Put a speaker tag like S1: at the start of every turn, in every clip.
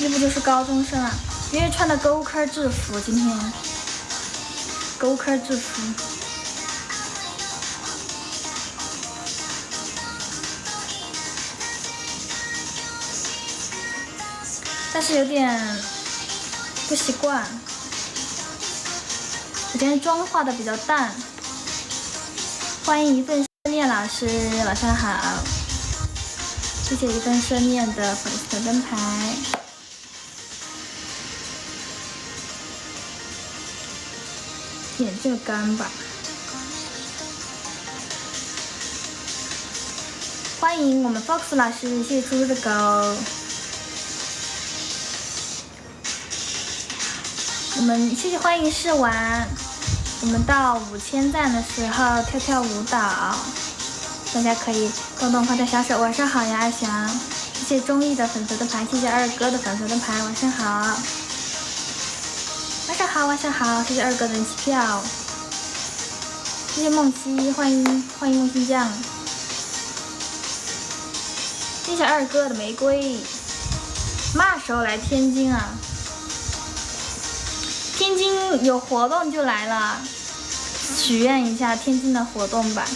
S1: 这不就是高中生啊？因为穿的沟坑制服，今天沟坑制服。但是有点不习惯，我今天妆化的比较淡。欢迎一份思念老师，晚上好，谢谢一份思念的粉丝的灯牌。点这个干吧。欢迎我们 Fox 老师，谢谢猪猪的狗。我们谢谢欢迎试玩，我们到5000赞的时候跳跳舞蹈，大家可以动动快的小手。晚上好呀，阿翔，谢谢中意的粉丝的牌，谢谢二哥的粉丝的牌，晚上好，晚上好，晚上好，谢谢二哥的人气票，谢谢梦溪，欢迎梦溪酱，谢谢二哥的玫瑰。嘛时候来天津啊？天津有活动就来了，许愿一下天津的活动吧。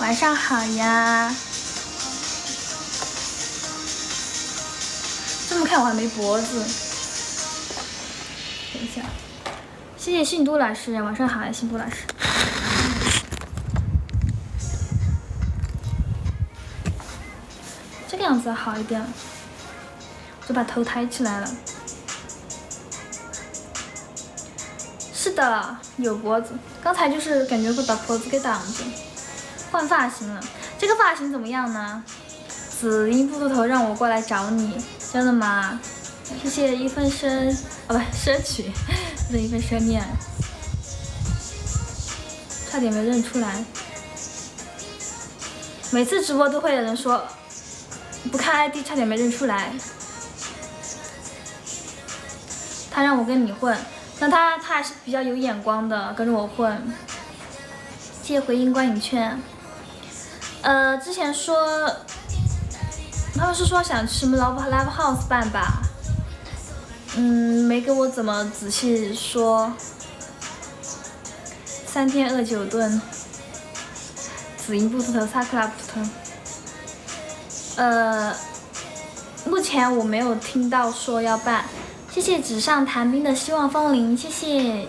S1: 晚上好呀。这么看我还没脖子。等一下，谢谢信都老师，晚上好呀，信都老师。这个样子好一点，就把头抬起来了。是的，有脖子，刚才就是感觉会把脖子给挡着。换发型了，这个发型怎么样呢？紫音不秃头让我过来找你，真的吗？谢谢一份奢侈，不是一份奢念，差点没认出来。每次直播都会有人说不看 ID 差点没认出来，他让我跟你混。那他还是比较有眼光的，跟着我混。谢谢回音观影券。之前说他们是说想去什么 Live House 办吧，没给我怎么仔细说。3天饿9顿，紫银不秃头，萨克拉不秃头。目前我没有听到说要办。谢谢纸上谈兵的希望风铃，谢谢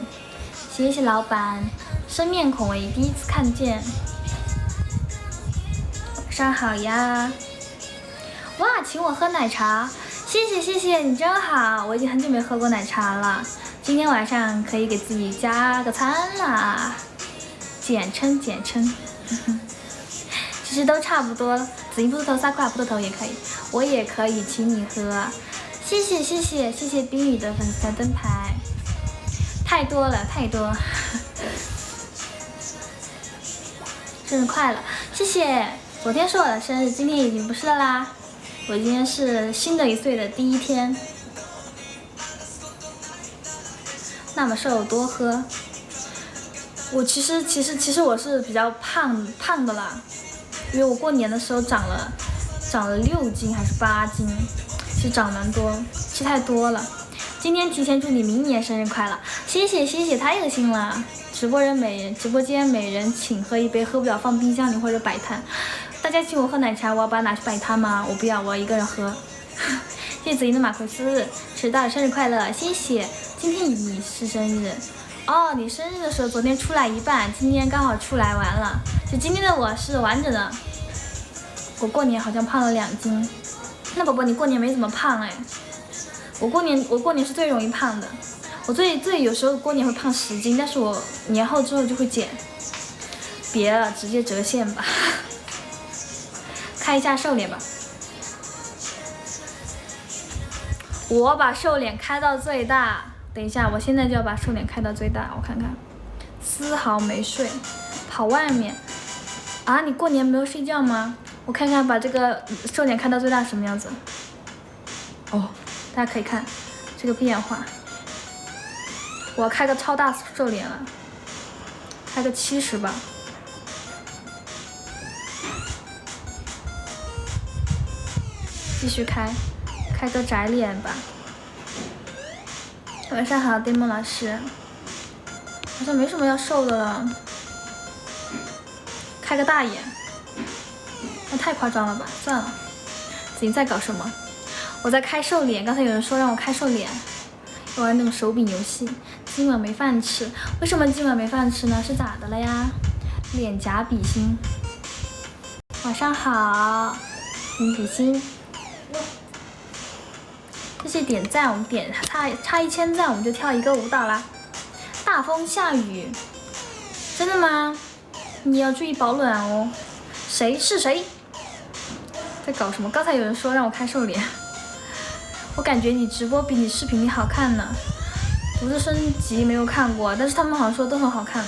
S1: 老板，生面孔诶，第一次看见。晚上好呀！哇，请我喝奶茶，谢谢你真好，我已经很久没喝过奶茶了，今天晚上可以给自己加个餐啦，简称，其实都差不多，紫银不秃头、萨库拉不秃头也可以，我也可以请你喝。谢谢冰雨的粉丝灯牌，太多了，生日快乐！谢谢，昨天是我的生日，今天已经不是了啦，我今天是新的1岁的第1天。那么瘦多喝，我其实我是比较胖的啦，因为我过年的时候长了6斤还是8斤。其实长蛮多，吃太多了。今天提前祝你明年生日快乐，谢谢，太有心了。直播间每人请喝一杯，喝不了放冰箱里或者摆摊。大家请我喝奶茶，我要把它拿去摆摊吗？我不要，我一个人喝。谢谢紫银的马奎斯，迟到生日快乐，谢谢。今天你是生日哦，你生日的时候昨天出来一半，今天刚好出来完了，就今天的我是完整的。我过年好像胖了2斤。那宝宝你过年没怎么胖哎，我过年是最容易胖的，我最有时候过年会胖10斤，但是我年后之后就会减。别了，直接折现吧，开一下瘦脸吧。我把瘦脸开到最大，等一下，我现在就要把瘦脸开到最大，我看看，丝毫没睡，跑外面啊？你过年没有睡觉吗？我看看把这个瘦脸开到最大什么样子。哦，大家可以看这个变化。我要开个超大瘦脸了，开个70吧。继续开开个窄脸吧。晚上好，丁梦老师。好像没什么要瘦的了，开个大眼，那太夸张了吧？算了，自己在搞什么？我在开瘦脸，刚才有人说让我开瘦脸，玩那种手柄游戏。今晚没饭吃，为什么今晚没饭吃呢？是咋的了呀？脸颊比心。晚上好，比心。谢谢点赞，我们点差1000赞，我们就跳一个舞蹈啦。大风下雨，真的吗？你要注意保暖哦。谁是谁？在搞什么？刚才有人说让我开瘦脸，我感觉你直播比你视频里好看呢。不是升级没有看过，但是他们好像说都很好看。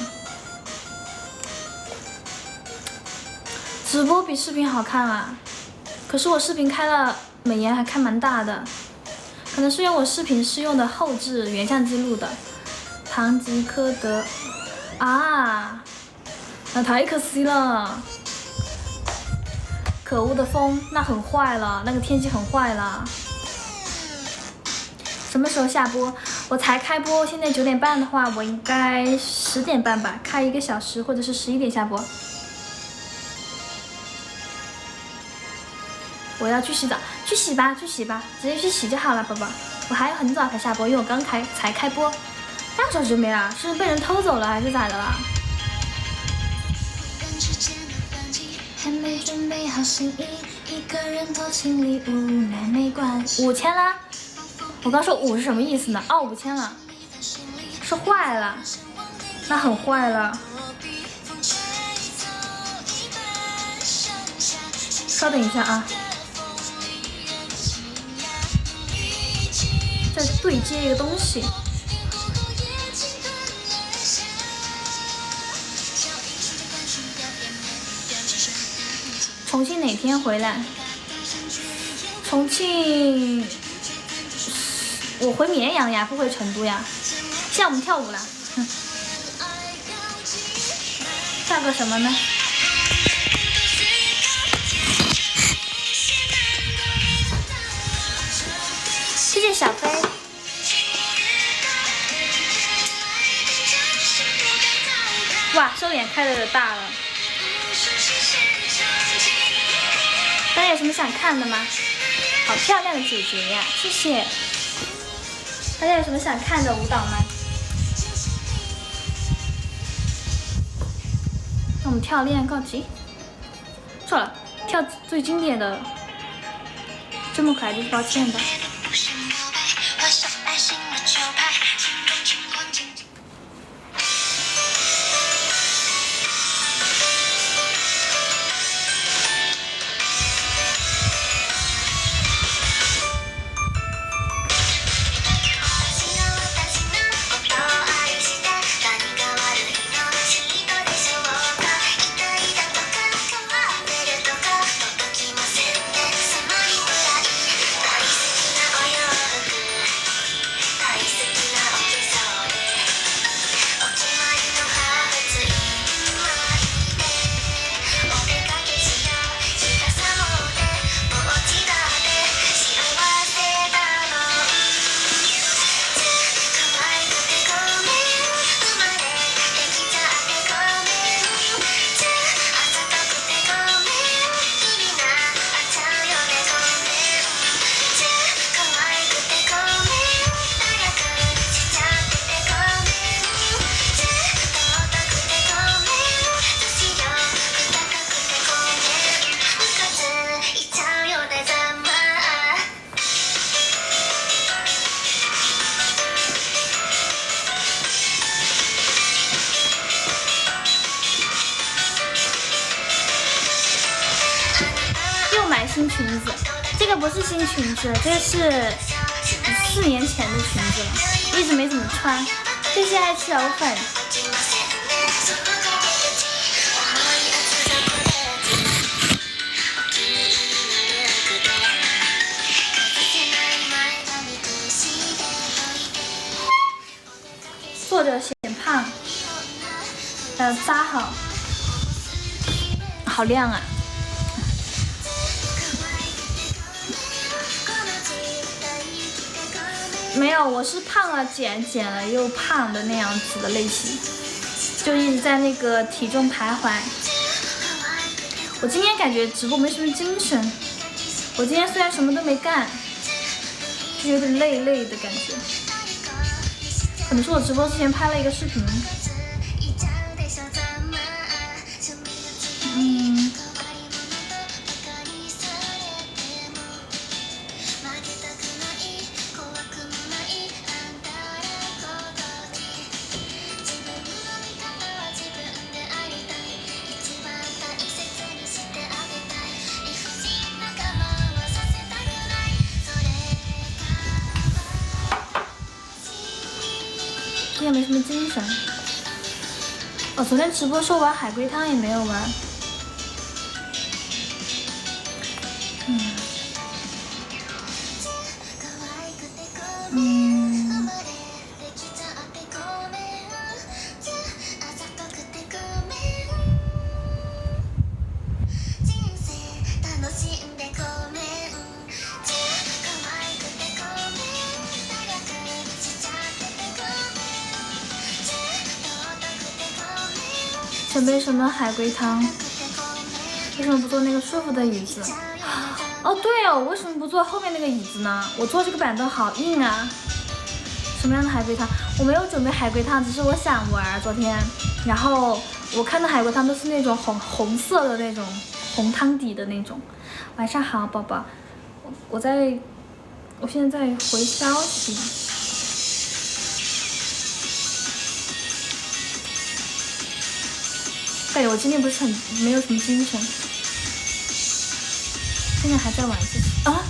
S1: 直播比视频好看啊，可是我视频开了美颜还开蛮大的，可能是因为我视频是用的后置原相机录的。堂吉诃德啊，那太可惜了！可恶的风，那很坏了，那个天气很坏了。什么时候下播？我才开播，现在9点半的话，我应该10点半吧，开1个小时，或者是11点下播。我要去洗澡，去洗吧，去洗吧，直接去洗就好了，宝宝。我还很早才下播，因为我刚才开播。半个小时就没了，是被人偷走了还是咋的了？还没准备好心意，一个人偷情里无奈没关系。5000啦！我刚说5是什么意思呢？哦，5000了，是坏了，那很坏了。稍等一下啊，再对接一个东西。重庆哪天回来？重庆，我回绵阳呀，不回成都呀。现在我们跳舞了，跳个什么呢？谢谢小飞。哇，瘦脸开的有点大了。大家有什么想看的吗？好漂亮的姐姐呀，谢谢。大家有什么想看的舞蹈吗？那我们跳恋爱告急。错了，跳最经典的。这么可爱就是抱歉的。新裙子，这个不是新裙子，这是4年前的裙子了，一直没怎么穿。谢谢爱吃藕粉。坐着显胖，扎好，好亮啊！没有，我是胖了减了又胖的那样子的类型，就一直在那个体重徘徊。我今天感觉直播没什么精神，我今天虽然什么都没干，就有点累的感觉。可能是我直播之前拍了一个视频。今天没什么精神。我昨天直播说玩海龟汤也没有玩。准备什么海龟汤？为什么不坐那个舒服的椅子？哦，对哦，我为什么不坐后面那个椅子呢？我坐这个板凳好硬啊！什么样的海龟汤？我没有准备海龟汤，只是我想玩昨天。然后我看的海龟汤都是那种红色的那种红汤底的那种。晚上好，宝宝。我现在在回消息。感觉我今天不是没有什么精神，现在还在晚自习啊！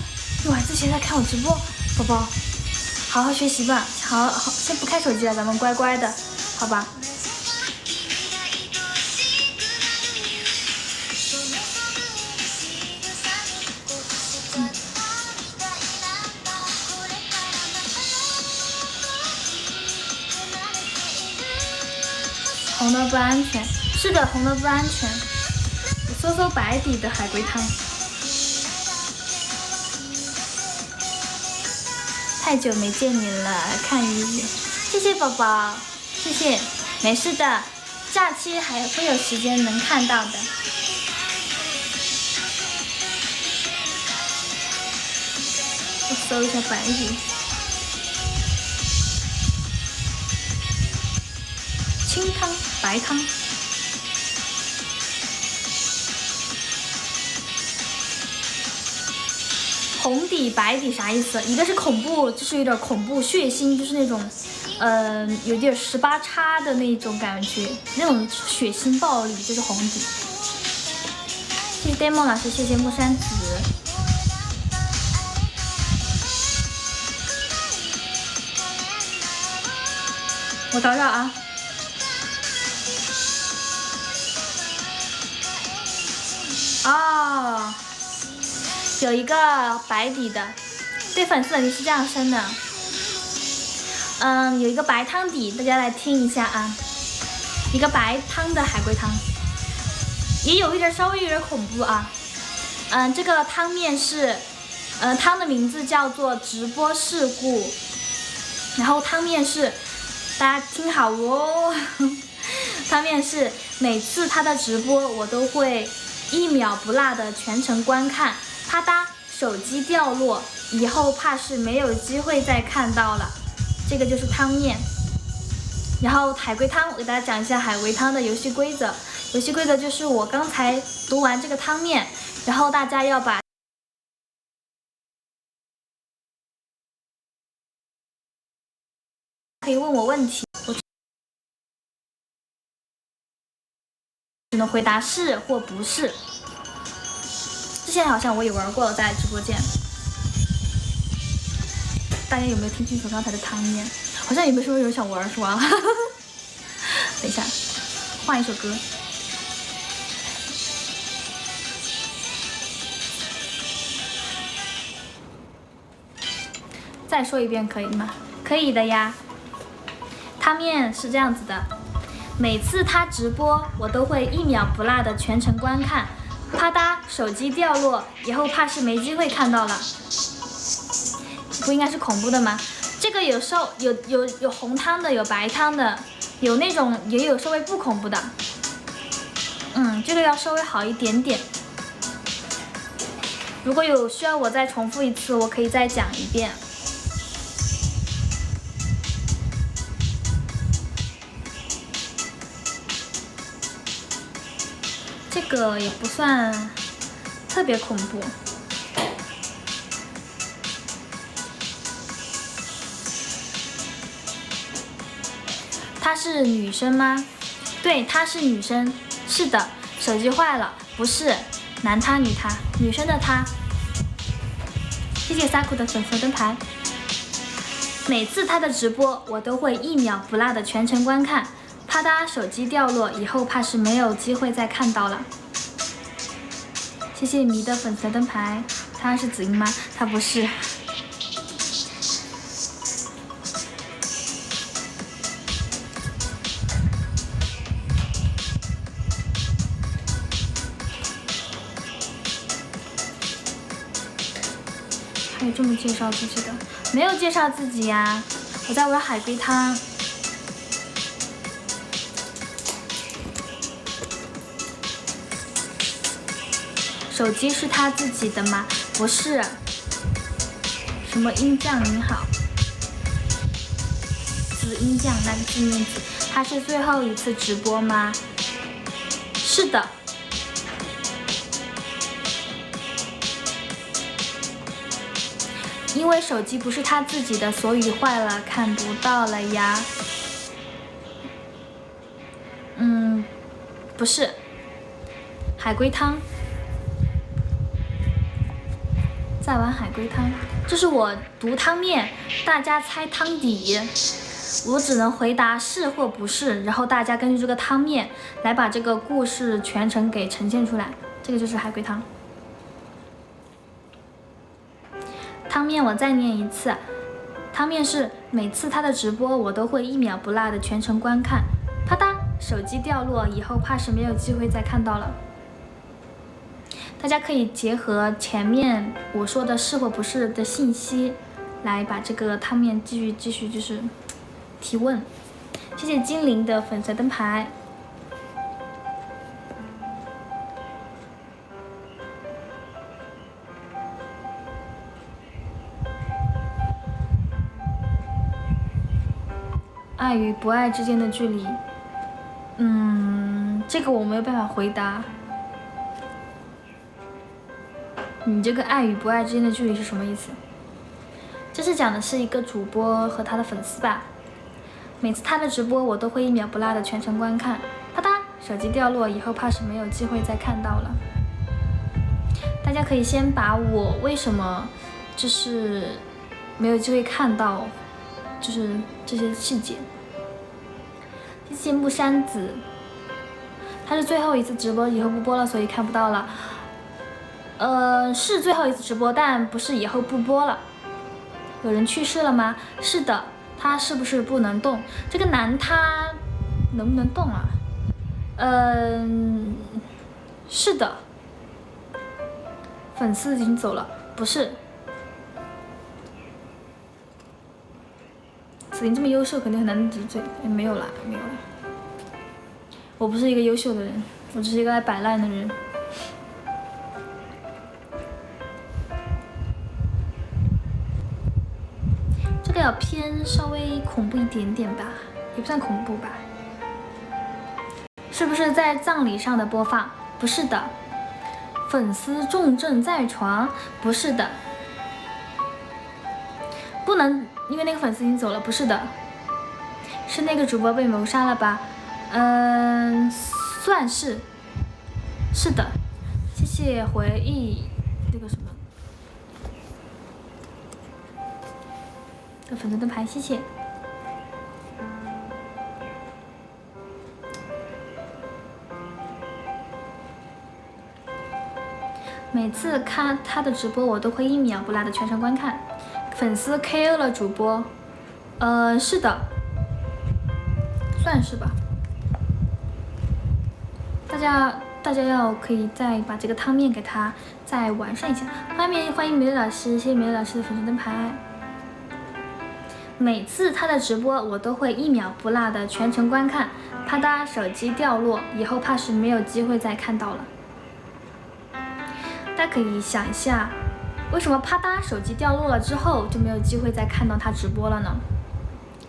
S1: 你晚自习在看我直播，宝宝，好好学习吧，好，先不开手机了，咱们乖乖的，好吧？红的不安全。是的，红的不安全。我搜白底的海龟汤。太久没见你了，看雨雨，谢谢宝宝，谢谢，没事的，假期还会有时间能看到的。我搜一下白底。清汤、白汤。红底白底啥意思？一个是恐怖，就是有点恐怖血腥，就是那种，有点18+的那种感觉，那种血腥暴力，就是红底。谢谢 Demo 老师，谢谢木山子。我找找啊。哦。有一个白底的，对粉丝等级是这样升的。有一个白汤底，大家来听一下啊。一个白汤的海龟汤，也有一点稍微有点恐怖啊。这个汤面是，汤的名字叫做直播事故，然后汤面是，大家听好哦。汤面是每次他的直播我都会1秒不落的全程观看。啪嗒，手机掉落，以后怕是没有机会再看到了。这个就是汤面。然后海龟汤，我给大家讲一下海龟汤的游戏规则。游戏规则就是我刚才读完这个汤面，然后大家要把可以问我问题，我只能回答是或不是。之前好像我也玩过了，在直播间。大家有没有听清楚刚才的汤面？好像有没有说有人想玩是吧？等一下，换一首歌。再说一遍可以吗？可以的呀。汤面是这样子的，每次他直播，我都会1秒不落的全程观看。啪嗒，手机掉落，以后怕是没机会看到了。不应该是恐怖的吗？这个有红汤的，有白汤的，有那种也有稍微不恐怖的。这个要稍微好一点点。如果有需要我再重复一次，我可以再讲一遍。这个也不算特别恐怖。她是女生吗？对，她是女生。是的，手机坏了，不是男他女他，女生的她。谢谢 Saku 的粉色灯牌。每次她的直播，我都会一秒不落的全程观看。啪嗒，手机掉落，以后怕是没有机会再看到了。谢谢迷的粉色灯牌。她是子英吗？她不是。还有这么介绍自己的？没有介绍自己呀，我在玩海龟汤。手机是他自己的吗？不是。什么音酱您好，子音酱那个字面子，他是最后一次直播吗？是的。因为手机不是他自己的，所以坏了，看不到了呀。不是。海龟汤。在玩海龟汤，这是我读汤面，大家猜汤底，我只能回答是或不是，然后大家根据这个汤面来把这个故事全程给呈现出来，这个就是海龟汤。汤面我再念一次，汤面是每次他的直播我都会一秒不落的全程观看，啪嗒，手机掉落，以后怕是没有机会再看到了。大家可以结合前面我说的是或不是的信息，来把这个汤面继续就是提问。谢谢精灵的粉色灯牌。爱与不爱之间的距离，这个我没有办法回答。你这个爱与不爱之间的距离是什么意思？这是讲的是一个主播和他的粉丝吧。每次他的直播我都会一秒不落的全程观看，啪嗒，手机掉落，以后怕是没有机会再看到了。大家可以先把我为什么就是没有机会看到，就是这些细节。谢谢木山子，他是最后一次直播，以后不播了，所以看不到了。是最后一次直播，但不是以后不播了。有人去世了吗？是的，他是不是不能动？这个男他能不能动啊？是的。粉丝已经走了，不是。子林这么优秀，肯定很难得罪。没有啦，没有啦。我不是一个优秀的人，我只是一个爱摆烂的人。这个要偏稍微恐怖一点点吧，也不算恐怖吧。是不是在葬礼上的播放？不是的。粉丝重症在床？不是的。不能，因为那个粉丝已经走了。不是的。是那个主播被谋杀了吧？算是。是的。谢谢回忆那个什么的粉丝灯牌，谢谢。每次看他的直播，我都会一秒不落的全程观看。粉丝 KO 了主播，是的，算是吧。大家要可以再把这个汤面给他再完善一下。欢迎梅丽老师，谢谢梅丽老师的粉丝灯牌。每次他的直播我都会1秒不落的全程观看，啪嗒手机掉落，以后怕是没有机会再看到了。大家可以想一下，为什么啪嗒手机掉落了之后就没有机会再看到他直播了呢？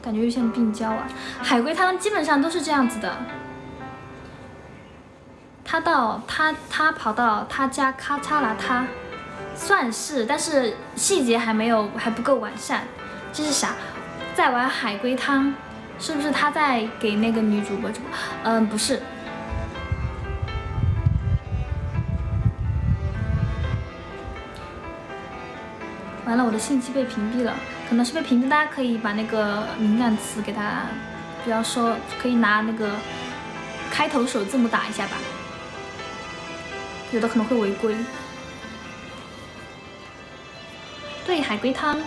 S1: 感觉有像病娇啊。海龟汤基本上都是这样子的，他跑到他家咔嚓了，他算是，但是细节还不够完善。这是啥？在玩海龟汤，是不是他在给那个女主播直播？不是。完了，我的信息被屏蔽了，可能是被屏蔽。大家可以把那个敏感词给它，不要说，可以拿那个开头首字母打一下吧，有的可能会违规。对，海龟汤，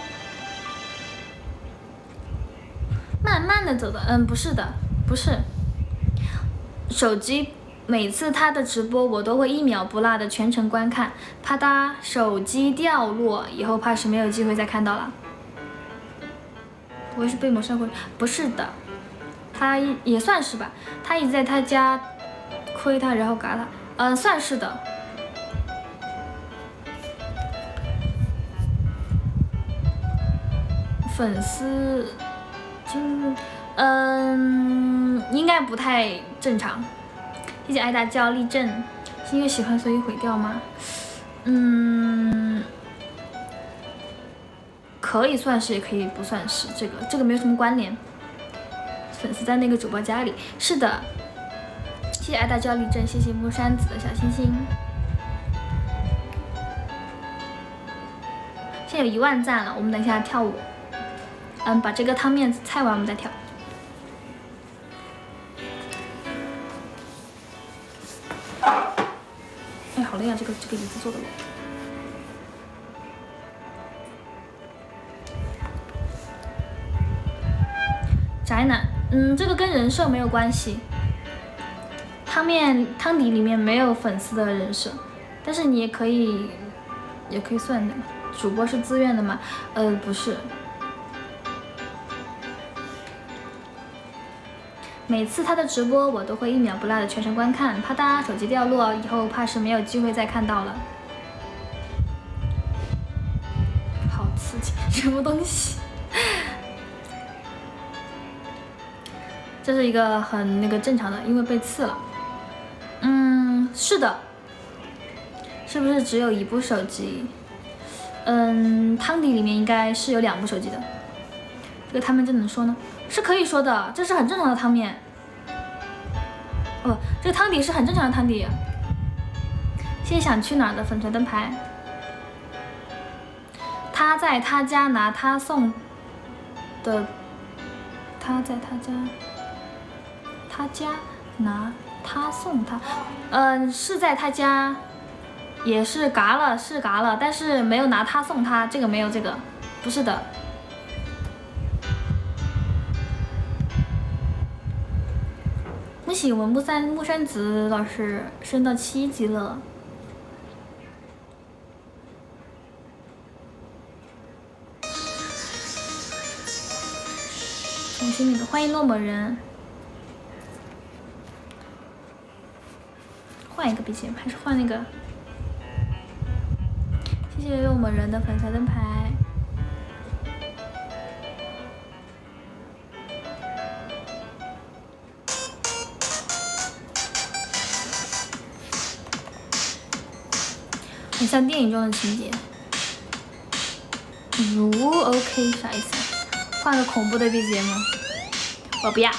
S1: 慢慢的走的，不是的，不是。手机每次他的直播我都会1秒不落的全程观看，啪嗒手机掉落，以后怕是没有机会再看到了。不会是被某社会？不是的，他也算是吧，他一直在他家亏他，然后嘎他，算是的。粉丝，应该不太正常。谢谢爱大叫立正，是因为喜欢所以毁掉吗？可以算是，也可以不算是，这个没有什么关联。粉丝在那个主播家里，是的。谢谢爱大叫立正，谢谢木山子的小星星。现在有1万赞了，我们等一下跳舞。把这个汤面菜完，我们再跳。哎，好累啊，这个椅子坐的。宅男，这个跟人设没有关系。汤底里面没有粉丝的人设，但是你也可以算的。主播是自愿的吗？不是。每次他的直播我都会1秒不落的全程观看，啪嗒手机掉落，以后怕是没有机会再看到了。好刺激，什么东西？这是一个很那个正常的，因为被刺了。是的。是不是只有1部手机？汤底里面应该是有2部手机的。这个汤面怎么说呢？是可以说的，这是很正常的汤面。这个汤底是很正常的汤底。谢谢想去哪儿的粉锤灯牌。他在他家拿他送的，他在他家拿他送他，是在他家，也是嘎了，但是没有拿他送他，这个没有这个，不是的。恭喜我们木山子老师升到7级了。重新那个，欢迎落寞人。换一个 BGM， 还是换那个？谢谢落寞人的粉彩灯牌。很像电影中的情节。如 OK 啥意思？换个恐怖的 BGM 吗？我不要。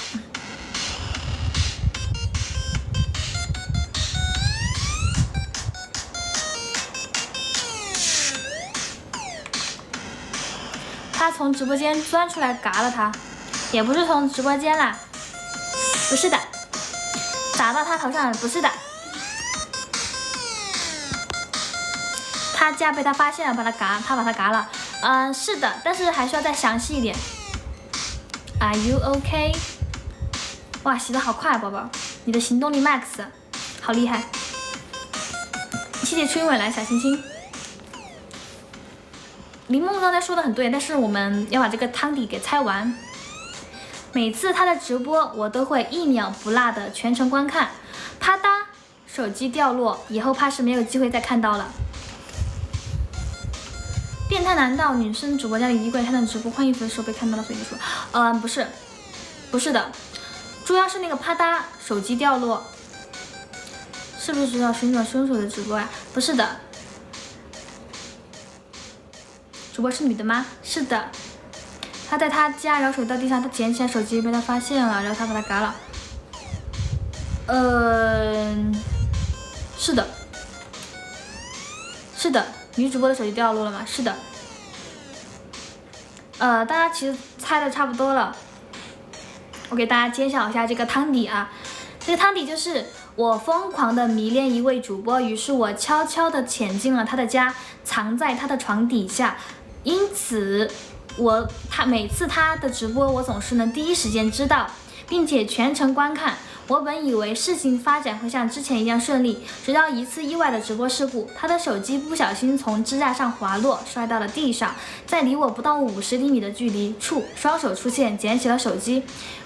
S1: 他从直播间钻出来嘎了他，也不是从直播间啦，不是的，打到他头上，不是的。他家被他发现了，他把他嘎了。是的，但是还需要再详细一点。Are you OK？ 哇，洗的好快，宝宝，你的行动力 max， 好厉害！谢谢春伟来小星星。林梦刚才说的很对，但是我们要把这个汤底给猜完。每次他的直播，我都会1秒不落的全程观看。啪嗒，手机掉落，以后怕是没有机会再看到了。变态难道女生主播家里衣柜看到直播换衣服的时候被看到了，所以就说，不是的，主要是那个啪嗒，手机掉落，是不是知道寻找凶手的直播呀？不是的。主播是女的吗？是的，她在她家，然后手机到地上，她捡起来手机被她发现了，然后她把它嘎了。是的，是的，女主播的手机掉落了吗？是的。大家其实猜的差不多了，我给大家揭晓一下这个汤底啊。这个汤底就是我疯狂的迷恋一位主播，于是我悄悄的潜进了他的家，藏在他的床底下。因此他每次他的直播我总是能第一时间知道，并且全程观看。我本以为事情发展会像之前一样顺利，直到一次意外的直播事故，他的手机不小心从支架上滑落，摔到了地上，在离我不到50厘米的距离处，双手出现捡起了手机。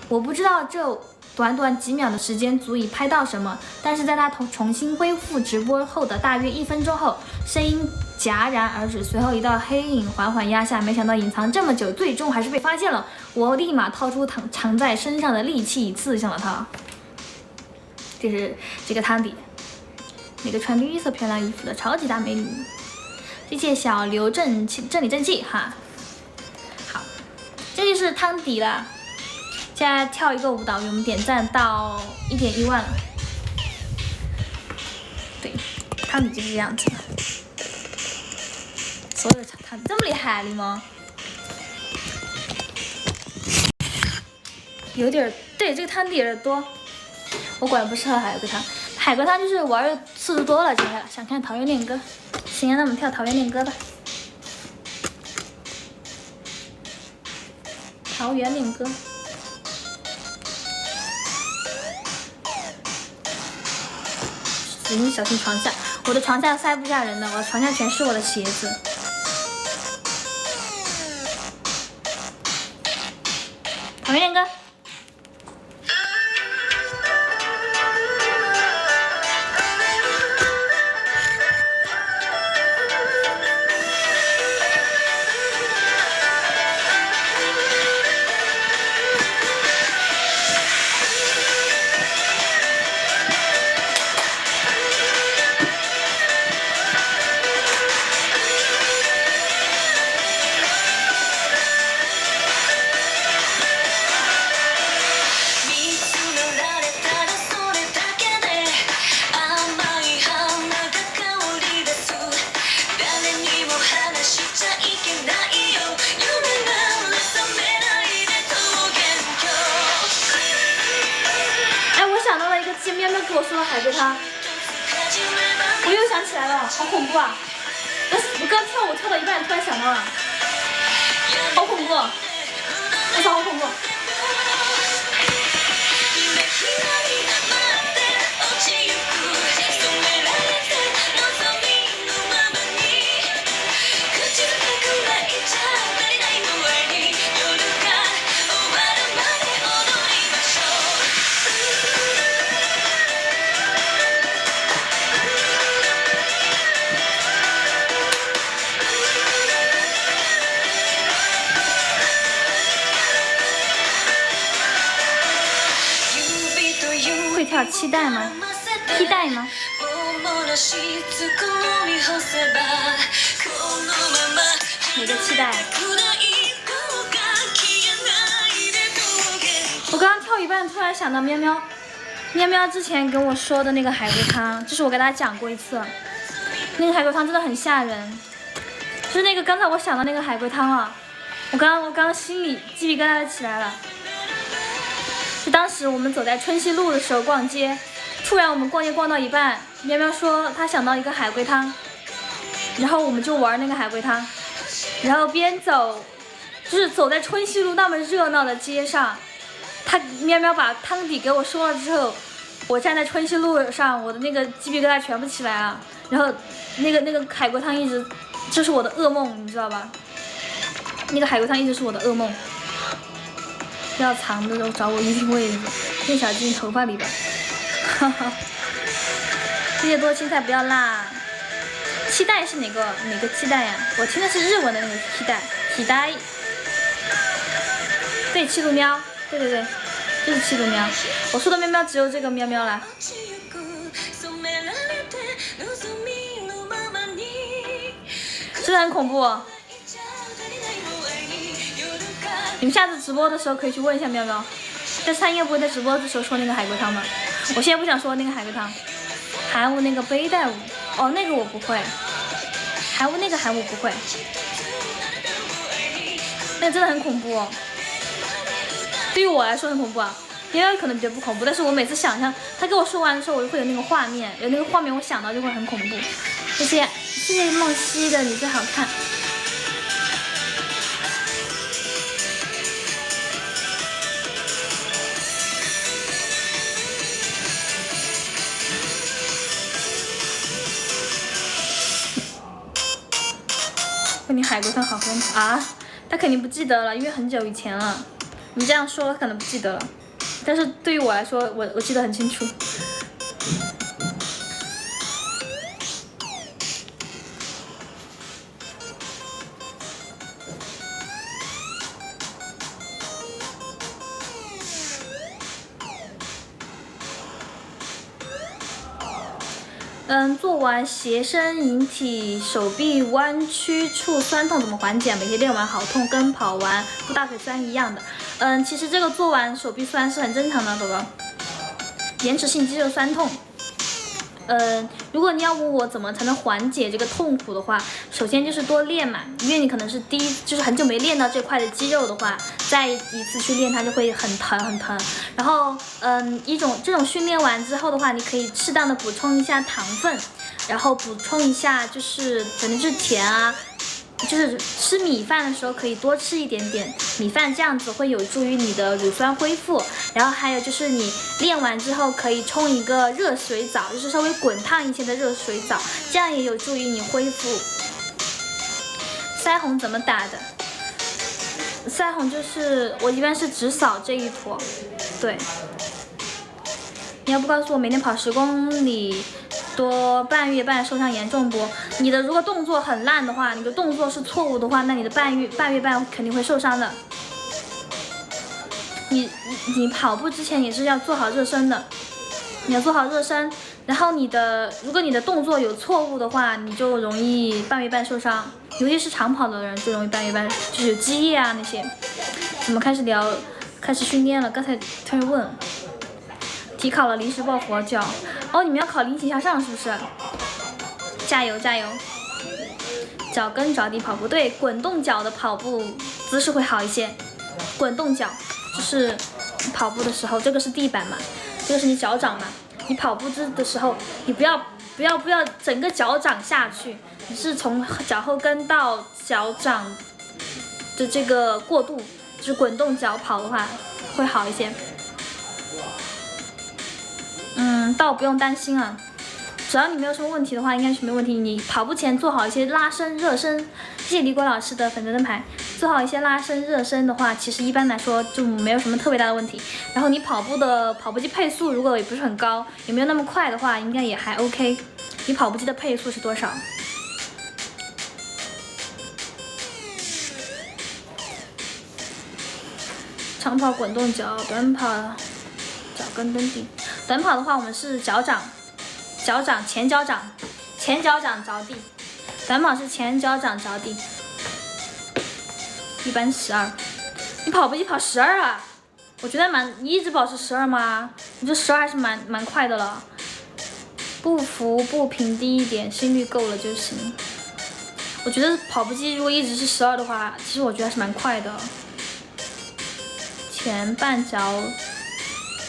S1: 我不知道这短短几秒的时间足以拍到什么，但是在他重新恢复直播后的大约1分钟后，声音戛然而止，随后一道黑影缓缓压下。没想到隐藏这么久，最终还是被发现了。我立马掏出藏在身上的利器，刺向了他。这是这个汤底，那个穿绿色漂亮衣服的超级大美女，这届小刘正理正气哈。好，这就是汤底了。现在跳一个舞蹈，我们点赞到1.1万了。对，汤底就是这样子的。所有的汤底这么厉害，狸猫。有点对，这个汤底有点多。我果然不适合海龟汤，海龟汤就是玩的次数多了，接下来想看桃园恋歌，行啊，那我们跳桃园恋歌吧。桃园恋歌。你小心床下，我的床下塞不下人的，我的床下全是我的鞋子。桃园恋歌。海龟汤，我又想起来了，好恐怖啊！我刚跳舞跳到一半，突然想到了，好恐怖！我操，好恐怖！跳期待吗？期待吗？哪个期待？我刚刚跳一半，突然想到喵喵，喵喵之前跟我说的那个海龟汤，就是我给大家讲过一次，那个海龟汤真的很吓人，就是那个刚才我想的那个海龟汤啊，我刚心里鸡皮疙瘩都起来了。就当时我们走在春熙路的时候逛街，突然我们逛街逛到一半，喵喵说他想到一个海龟汤，然后我们就玩那个海龟汤，然后边走，就是走在春熙路那么热闹的街上，喵喵把汤底给我说了之后，我站在春熙路上，我的那个鸡皮疙瘩全部起来了，然后那个海龟汤一直，这是我的噩梦，你知道吧？那个海龟汤一直是我的噩梦。要藏的时候找我一定位置，变小进头发里边。哈哈。谢谢多青菜不要辣。期待是哪个期待呀？我听的是日文的那个期待，期待。对，七度喵，对，就是七度喵。我说的喵喵只有这个喵喵了。是不是很恐怖？你们下次直播的时候可以去问一下喵喵，但是他应该不会在直播的时候说那个海龟汤吧？我现在不想说那个海龟汤。韩舞那个背带舞，哦，那个我不会。韩舞那个韩舞不会，那个真的很恐怖哦。对于我来说很恐怖啊，别人可能觉得不恐怖，但是我每次想象他跟我说完的时候，我就会有那个画面，我想到就会很恐怖。谢谢梦溪的你最好看。问你海龟汤好喝啊？他肯定不记得了，因为很久以前了。你这样说可能不记得了，但是对于我来说，我记得很清楚。做完斜身引体，手臂弯曲处酸痛怎么缓解？每天练完好痛，跟跑完不大腿酸一样的。其实这个做完手臂酸是很正常的，宝宝。延迟性肌肉酸痛。如果你要问我怎么才能缓解这个痛苦的话，首先就是多练嘛，因为你可能是就是很久没练到这块的肌肉的话，再一次去练它就会很疼很疼。然后这种训练完之后的话，你可以适当的补充一下糖分，然后补充一下就是可能就是甜啊。就是吃米饭的时候可以多吃一点点米饭，这样子会有助于你的乳酸恢复。然后还有就是你练完之后可以冲一个热水澡，就是稍微滚烫一些的热水澡，这样也有助于你恢复。腮红怎么打的？腮红就是我一般是只扫这一坨，对。你要不告诉我每天跑10公里多半月半受伤严重不？你的如果动作很烂的话，你的动作是错误的话，那你的半月半肯定会受伤的。你跑步之前也是要做好热身的，你要做好热身。然后如果你的动作有错误的话，你就容易半月半受伤，尤其是长跑的人最容易半月半，就是有积液啊那些。我们开始训练了，刚才突然问。体考了临时抱佛脚，哦，你们要考引体向上是不是？加油加油！脚跟着地跑步，对，滚动脚的跑步姿势会好一些。滚动脚就是跑步的时候，这个是地板嘛，这个是你脚掌嘛。你跑步的时候，你不要整个脚掌下去，你是从脚后跟到脚掌的这个过渡，就是滚动脚跑的话会好一些。倒不用担心啊，只要你没有什么问题的话，应该是没问题。你跑步前做好一些拉伸热身，谢谢李果老师的粉色灯牌。做好一些拉伸热身的话，其实一般来说就没有什么特别大的问题。然后你跑步机配速如果也不是很高，也没有那么快的话，应该也还 OK。你跑步机的配速是多少？长跑滚动脚，短跑脚跟蹬地。短跑的话，我们是前脚掌着地，短跑是前脚掌着地，一般12。你跑步机跑12啊？我觉得你一直保持12吗？你这12还是蛮快的了。步幅步频低一点，心率够了就行。我觉得跑步机如果一直是12的话，其实我觉得还是蛮快的。前半脚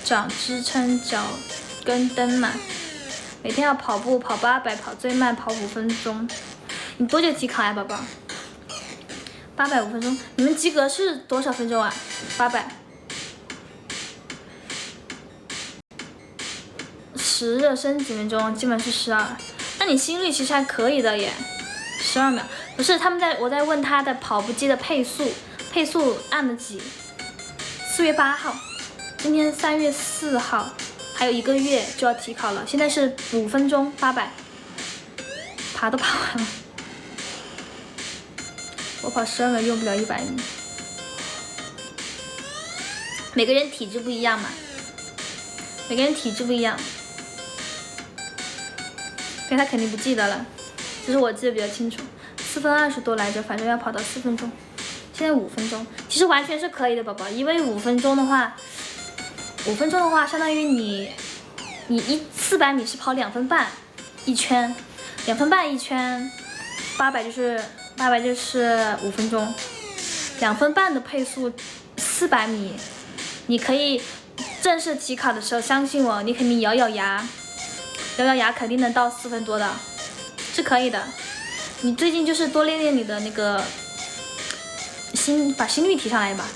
S1: 掌支撑脚跟蹬嘛，每天要跑步跑800，跑最慢跑5分钟。你多久体考呀，宝宝？800 5分钟。你们及格是多少分钟啊？800。热身几分钟，基本是12。那你心率其实还可以的耶，12秒。不是我在问他的跑步机的配速按了几？4月8号，今天3月4号，还有1个月就要提考了。现在是5分钟800，爬都爬完了。我跑12个用不了100米。每个人体质不一样嘛，所以他肯定不记得了。只是我记得比较清楚，4分20多来着，反正要跑到4分钟。现在5分钟，其实完全是可以的，宝宝，因为5分钟的话，相当于你400米是跑2分半一圈，2分半一圈，800就是5分钟，2分半的配速400米。你可以正式提考的时候，相信我，你肯定咬咬牙肯定能到4分多的，是可以的。你最近就是多练练你的那个把心率提上来吧。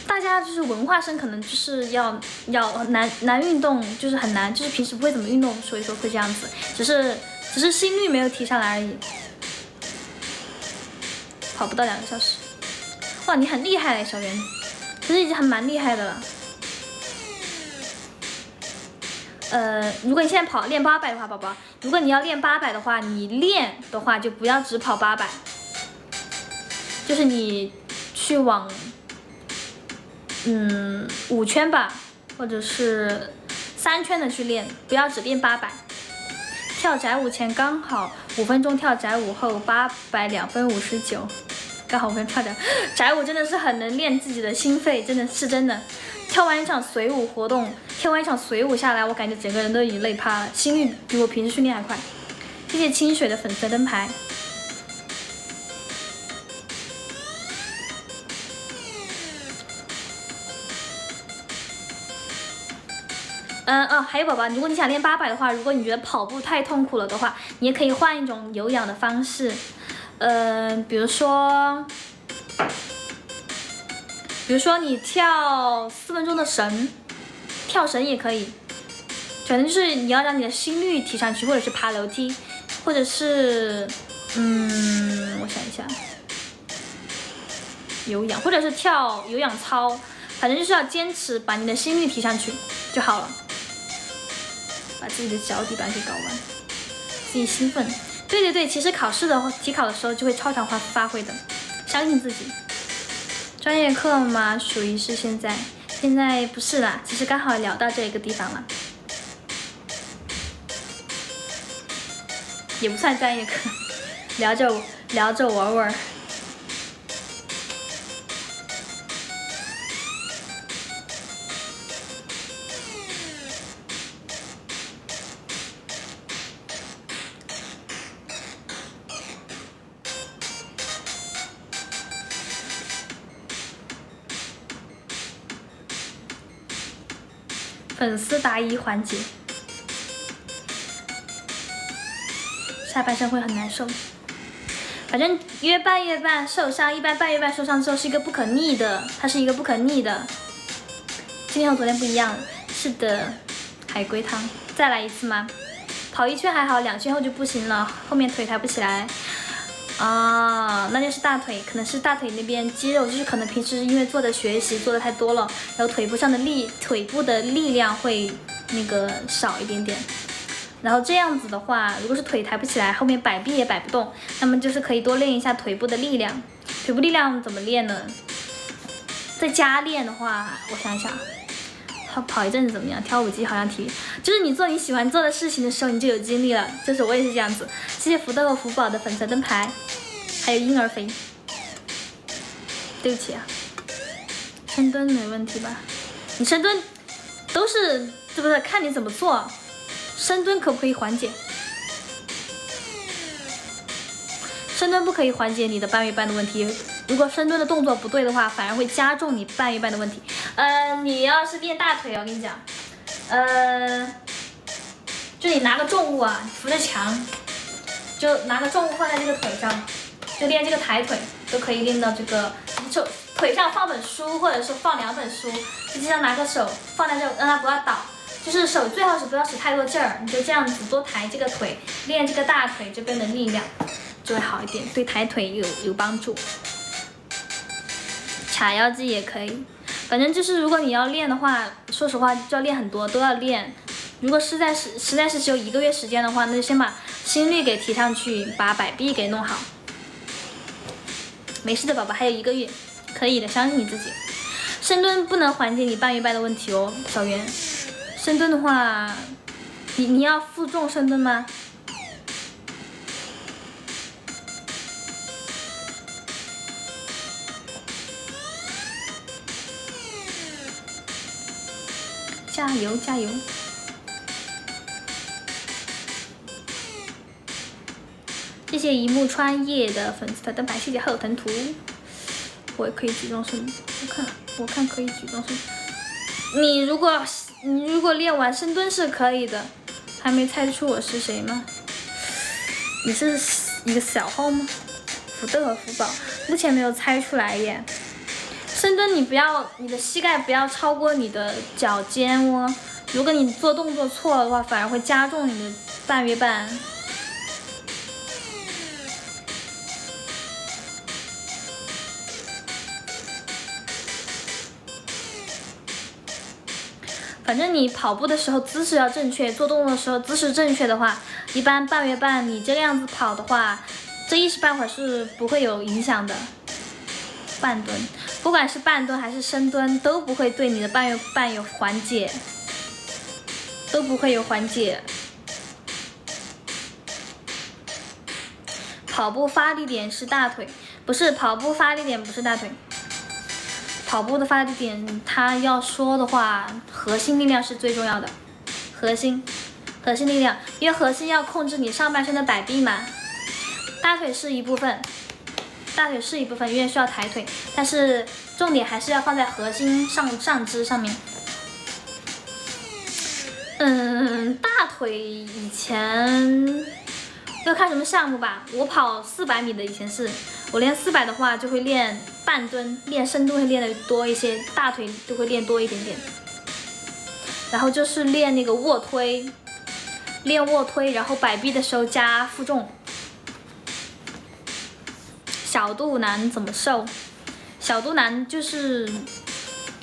S1: 大家就是文化生，可能就是要难运动，就是很难，就是平时不会怎么运动，所以说会这样子，只是心率没有提上来而已。跑不到2个小时，哇，你很厉害嘞，小袁，其实已经还蛮厉害的了。如果你现在练800的话，宝宝，如果你要练800的话，你练的话就不要只跑800，就是你去往5圈吧，或者是3圈的去练，不要只练800。跳宅舞前刚好5分钟，跳宅舞后800 2分59，刚好5分跳宅舞真的是很能练自己的心肺，真的。跳完一场随舞活动，跳完一场随舞下来，我感觉整个人都已经累趴了，心率比我平时训练还快。谢谢清水的粉色灯牌。还有宝宝，如果你想练800的话，如果你觉得跑步太痛苦了的话，你也可以换一种有氧的方式，比如说你跳4分钟的绳，跳绳也可以，反正就是你要让你的心率提上去，或者是爬楼梯，或者是我想一下，有氧，或者是跳有氧操，反正就是要坚持把你的心率提上去就好了。把自己的脚底板给搞完，自己兴奋。对，其实提考的时候就会超常发挥的，相信自己。专业课嘛，属于是现在不是啦，只是刚好聊到这个地方了，也不算专业课，聊着玩玩。粉丝答疑环节，下半身会很难受。反正越办受伤，一般半月半受伤之后是一个不可逆的，它是一个不可逆的。今天和昨天不一样，是的，海龟汤，再来一次吗？跑1圈还好，2圈后就不行了，后面腿抬不起来。那就是大腿，可能是大腿那边肌肉，就是可能平时因为学习做的太多了，然后腿部的力量会那个少一点点。然后这样子的话，如果是腿抬不起来，后面摆臂也摆不动，那么就是可以多练一下腿部的力量。腿部力量怎么练呢？在家练的话，我想一想，跑一阵子怎么样？跳舞机好像就是你做你喜欢做的事情的时候，你就有精力了。就是我也是这样子。谢谢福豆和福宝的粉色灯牌，还有婴儿肥。对不起啊，深蹲没问题吧？你深蹲都是对不对？看你怎么做。深蹲可不可以缓解？深蹲不可以缓解你的半月半的问题。如果深蹲的动作不对的话，反而会加重你半月半的问题。你要是练大腿，我跟你讲，就你拿个重物啊，扶着墙，就拿个重物放在这个腿上，就练这个抬腿，都可以练到这个。就腿上放本书，或者说放2本书，实际上拿个手放在这，让它不要倒。就是手最好是不要使太多劲儿，你就这样子多抬这个腿，练这个大腿这边的力量，就会好一点，对抬腿有帮助。卡腰肌也可以，反正就是如果你要练的话，说实话就要练很多，都要练。如果实在是只有1个月时间的话，那就先把心率给提上去，把摆臂给弄好。没事的宝宝，还有1个月，可以的，相信你自己。深蹲不能缓解你半月板的问题哦，小袁。深蹲的话，你要负重深蹲吗？加油加油！谢谢一木川叶的粉丝团灯牌，谢谢后藤图。我也可以举重深，我看可以举重深。你如果练完深蹲是可以的，还没猜出我是谁吗？你是一个小号吗？福豆和福宝，目前没有猜出来耶。深蹲你的膝盖不要超过你的脚尖哦。如果你做动作错了的话，反而会加重你的半月板。反正你跑步的时候姿势要正确，做动作的时候姿势正确的话，一般半月板你这个样子跑的话，这一时半会儿是不会有影响的。半蹲，不管是半蹲还是深蹲，都不会对你的半月板有缓解，都不会有缓解。跑步发力点是大腿，不是跑步发力点不是大腿。跑步的发力点，它要说的话，核心力量是最重要的，核心力量，因为核心要控制你上半身的摆臂嘛。大腿是一部分，因为需要抬腿，但是重点还是要放在核心上肢上面。大腿以前要看什么项目吧，我跑400米的以前是，我练400的话就会练半蹲，练深蹲会练的多一些，大腿就会练多一点点。然后就是练那个卧推，然后摆臂的时候加负重。小肚腩怎么瘦？小肚腩就是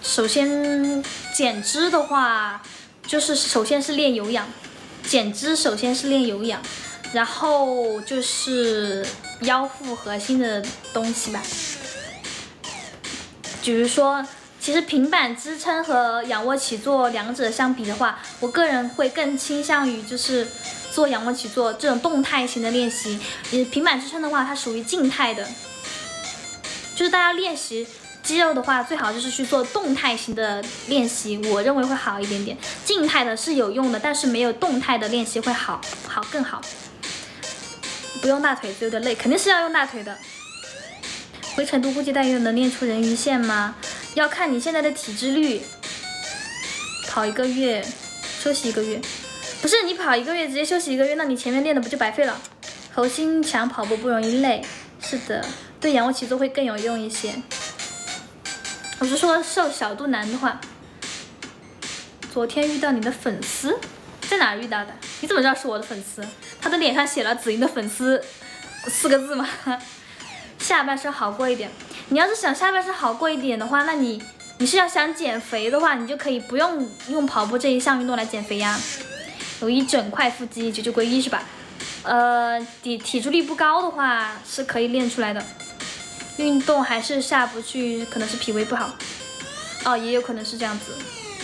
S1: 首先减脂的话，就是首先是练有氧，减脂首先是练有氧。然后就是腰腹核心的东西吧，比如说，其实平板支撑和仰卧起坐两者相比的话，我个人会更倾向于就是做仰卧起坐这种动态型的练习。平板支撑的话，它属于静态的，就是大家练习肌肉的话，最好就是去做动态型的练习，我认为会好一点点。静态的是有用的，但是没有动态的练习会更好。不用大腿就有点累，肯定是要用大腿的。回成都估计大约能练出人鱼线吗？要看你现在的体脂率。跑1个月，休息1个月，不是你跑1个月直接休息1个月，那你前面练的不就白费了？核心强跑步不容易累，是的，对仰卧起坐会更有用一些。我是说瘦小肚腩的话，昨天遇到你的粉丝，在哪遇到的？你怎么知道是我的粉丝？他的脸上写了紫英的粉丝4个字吗？下半身好过一点，你要是想下半身好过一点的话，那你是要想减肥的话，你就可以不用跑步这一项运动来减肥呀。有一整块腹肌，99归1是吧？体脂率不高的话是可以练出来的。运动还是下不去，可能是脾胃不好。哦，也有可能是这样子。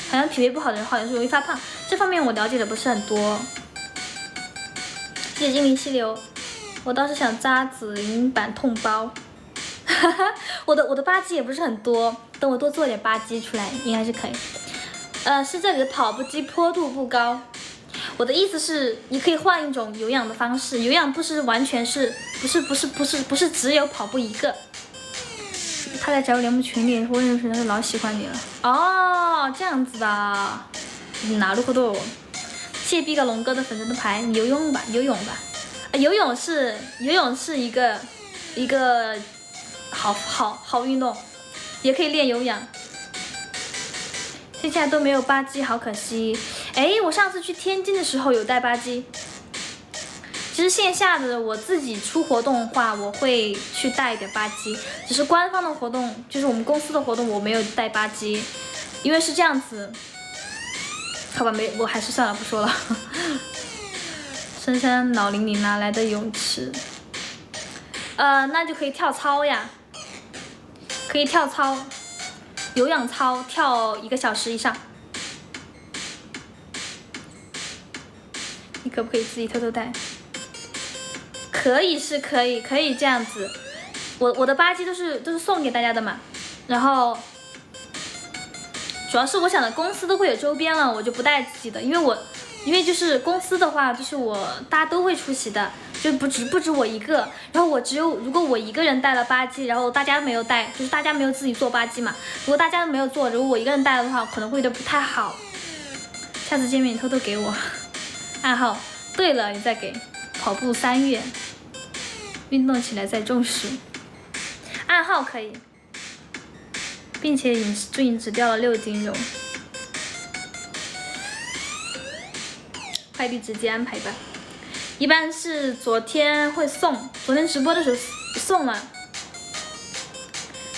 S1: 好像脾胃不好的人好像是容易发胖，这方面我了解的不是很多。谢谢精灵溪流，我倒是想扎紫银板痛包。我的吧唧也不是很多，等我多做点吧唧出来，应该是可以。是这里的跑步机坡度不高。我的意思是，你可以换一种有氧的方式，有氧不是完全是，不是只有跑步一个。他在找联盟群里，我认识他就老喜欢你了。哦，这样子的，哪路活动？谢谢毕个龙哥的粉丝的牌，你游泳吧，游泳吧。游泳是一个好运动，也可以练有氧。线下都没有吧唧，好可惜。哎，我上次去天津的时候有带吧唧。其实线下的我自己出活动的话，我会去带一点吧唧，只是官方的活动，就是我们公司的活动，我没有带吧唧，因为是这样子。好吧，我还是算了，不说了。深山老林里哪来的泳池？那就可以跳操呀，可以跳操，有氧操，跳1个小时以上。你可不可以自己偷偷带？可以是可以这样子。我的吧唧都是送给大家的嘛，然后主要是我想的公司都会有周边了，我就不带自己的，因为就是公司的话，就是大家都会出席的，就不止我一个。然后如果我一个人带了吧唧，然后大家没有带，就是大家没有自己做吧唧嘛。如果大家没有做，如果我一个人带了的话，可能会有点不太好。下次见面你偷偷给我暗号。对了，你再给。跑步3月，运动起来再重视。暗号可以，并且最近只掉了6斤肉。快递直接安排吧，一般是昨天会送，昨天直播的时候送了。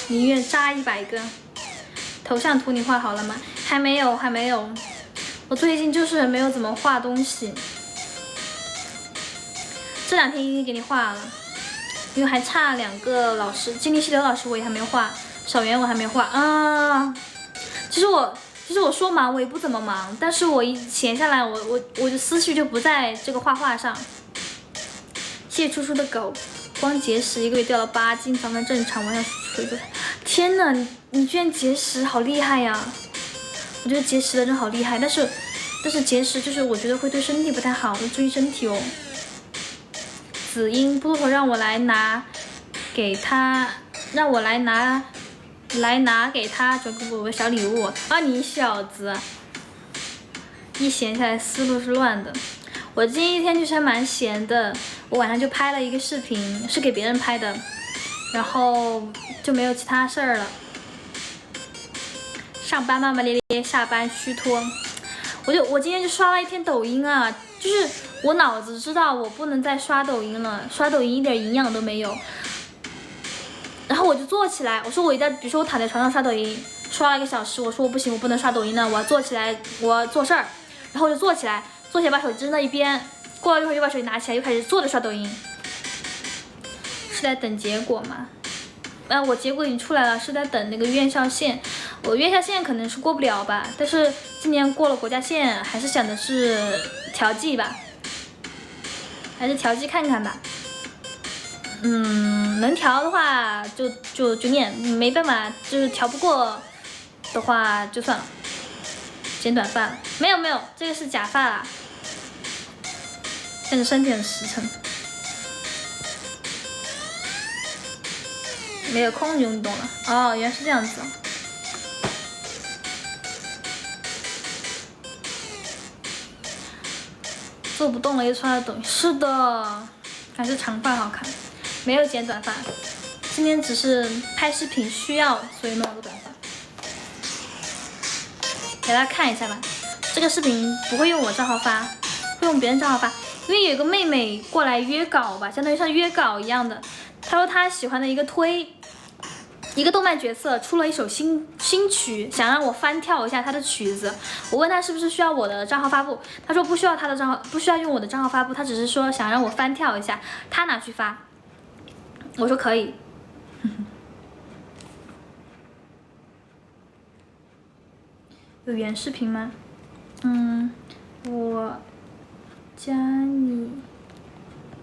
S1: 宁愿扎100个。头像图你画好了吗？还没有。我最近就是没有怎么画东西，这2天已经给你画了，因为还差2个老师，金立西流老师我也还没画，小袁我还没画啊。其实我说忙我也不怎么忙，但是我一闲下来，我的思绪就不在这个画画上。谢楚楚的狗，光节食1个月掉了8斤，早饭正常，晚上睡着。天哪，你居然节食，好厉害呀！我觉得节食的人好厉害，但是节食就是我觉得会对身体不太好，要注意身体哦。子英不头让我来拿给他，让我来拿给他，转给我个小礼物啊！你小子，一闲下来思路是乱的。我今天就是还蛮闲的，我晚上就拍了一个视频，是给别人拍的，然后就没有其他事儿了。上班骂骂咧咧，下班虚脱。我今天就刷了一篇抖音啊，就是我脑子知道我不能再刷抖音了，刷抖音一点营养都没有。然后我就坐起来，我说比如说我躺在床上刷抖音，刷了1个小时，我说我不行，我不能刷抖音了，我要坐起来，我要做事儿。然后我就坐起来把手机扔到一边，过了一会儿又把手机拿起来，又开始坐着刷抖音。是在等结果吗？我结果已经出来了，是在等那个院校线。我院校线可能是过不了吧，但是今年过了国家线，还是想的是调剂吧，还是调剂看看吧。能调的话就念，没办法就是调不过的话就算了。剪短发了？没有，这个是假发啦。但是身体很实诚。没有空运动了。哦，原来是这样子。做不动了又穿了抖音。是的，还是长发好看。没有剪短发，今天只是拍视频需要，所以弄了个短发。给大家看一下吧，这个视频不会用我账号发，会用别人账号发，因为有个妹妹过来约稿吧，相当于像约稿一样的。她说她喜欢的一个动漫角色出了一首新曲，想让我翻跳一下他的曲子。我问他是不是需要我的账号发布，他说不需要他的账号，不需要用我的账号发布，他只是说想让我翻跳一下，他拿去发。我说可以。有原视频吗？我加你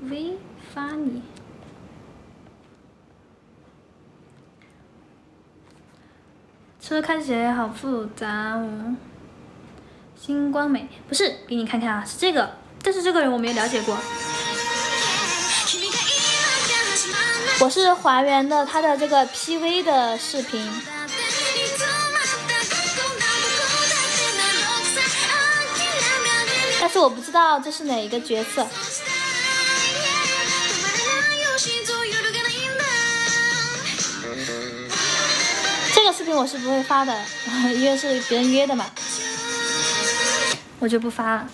S1: 微发你。车看起来好复杂哦。星光美不是，给你看看啊，是这个，但是这个人我没有了解过。我是还原的他的这个 PV 的视频，但是我不知道这是哪一个角色。视频我是不会发的，因为是别人约的嘛，我就不发了。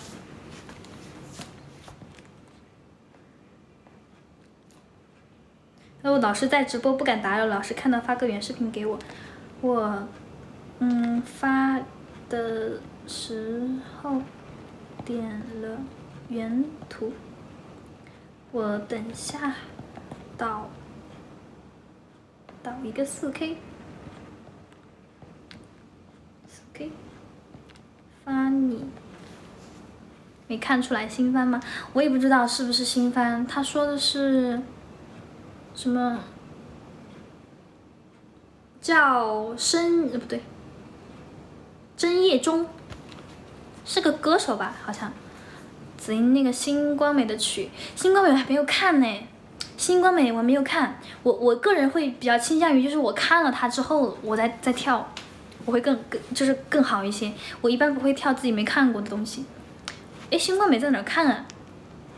S1: 然后老师在直播不敢打扰，老师看到发个原视频给我，我发的时候点了原图，我等下导一个4K 发你。没看出来新番吗？我也不知道是不是新番，他说的是什么叫不对，真叶中是个歌手吧，好像紫英那个星光美的曲，星光美我还没有看呢，星光美我没有看，我个人会比较倾向于就是我看了它之后我再跳，我会就是更好一些，我一般不会跳自己没看过的东西。哎，星光美在哪儿看啊？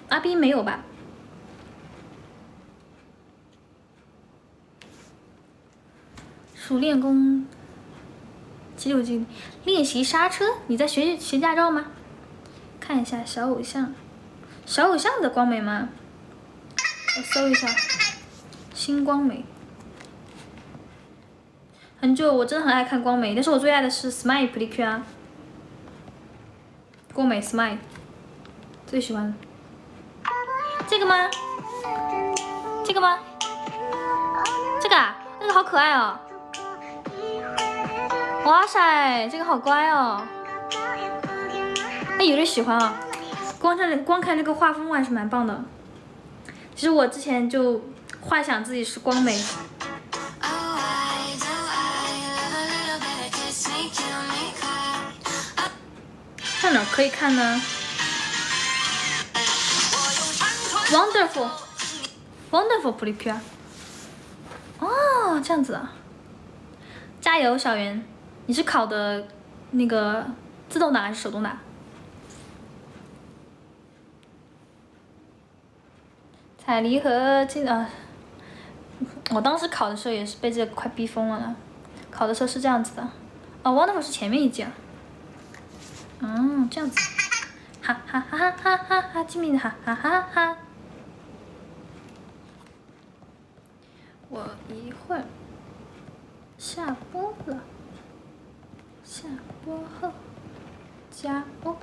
S1: 阿斌没有吧？熟练工769练习刹车，你在学驾照吗？看一下小偶像的光美吗？我搜一下星光美。很久，我真的很爱看光美，但是我最爱的是 Smile Precure 啊，光美 Smile 最喜欢这个吗？这个吗？这个啊，那个好可爱哦！哇塞，这个好乖哦！哎，有点喜欢啊，光看这个画风还是蛮棒的。其实我之前就幻想自己是光美。在哪可以看呢 ？Wonderful Precure。哦，这样子啊！加油，小圆！你是考的那个自动挡还是手动挡？彩梨和我当时考的时候也是被这个快逼疯了。考的时候是这样子的。哦 ，Wonderful 是前面一件。这样子。哈哈哈哈哈哈哈！救命！哈哈哈哈！我一会儿下播了，下播后加播。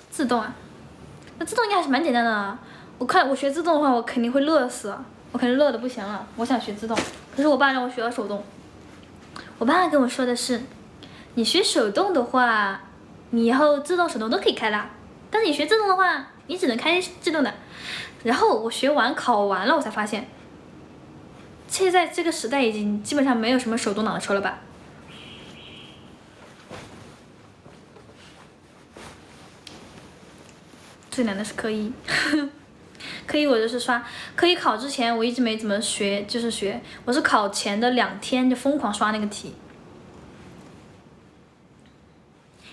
S1: 自动啊？那自动应该还是蛮简单的啊。我学自动的话，我肯定会乐死，我肯定乐的不行了。我想学自动，可是我爸让我学了手动。我爸跟我说的是，你学手动的话，你以后自动手动都可以开的，但是你学自动的话，你只能开自动的。然后我考完了，我才发现，现在这个时代已经基本上没有什么手动挡的车了吧？最难的是科一，科一我就是刷，科一考之前我一直没怎么学，我是考前的2天就疯狂刷那个题。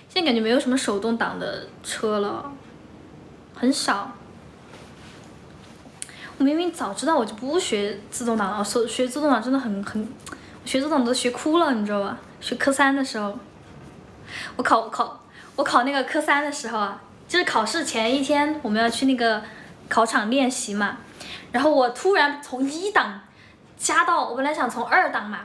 S1: 现在感觉没有什么手动挡的车了，很少。我明明早知道我就不学自动挡了，学自动挡真的很，学自动挡都学哭了，你知道吧？学科3的时候，我考那个科3的时候啊，就是考试前1天我们要去那个考场练习嘛，然后我突然从1档加到，我本来想从2档嘛，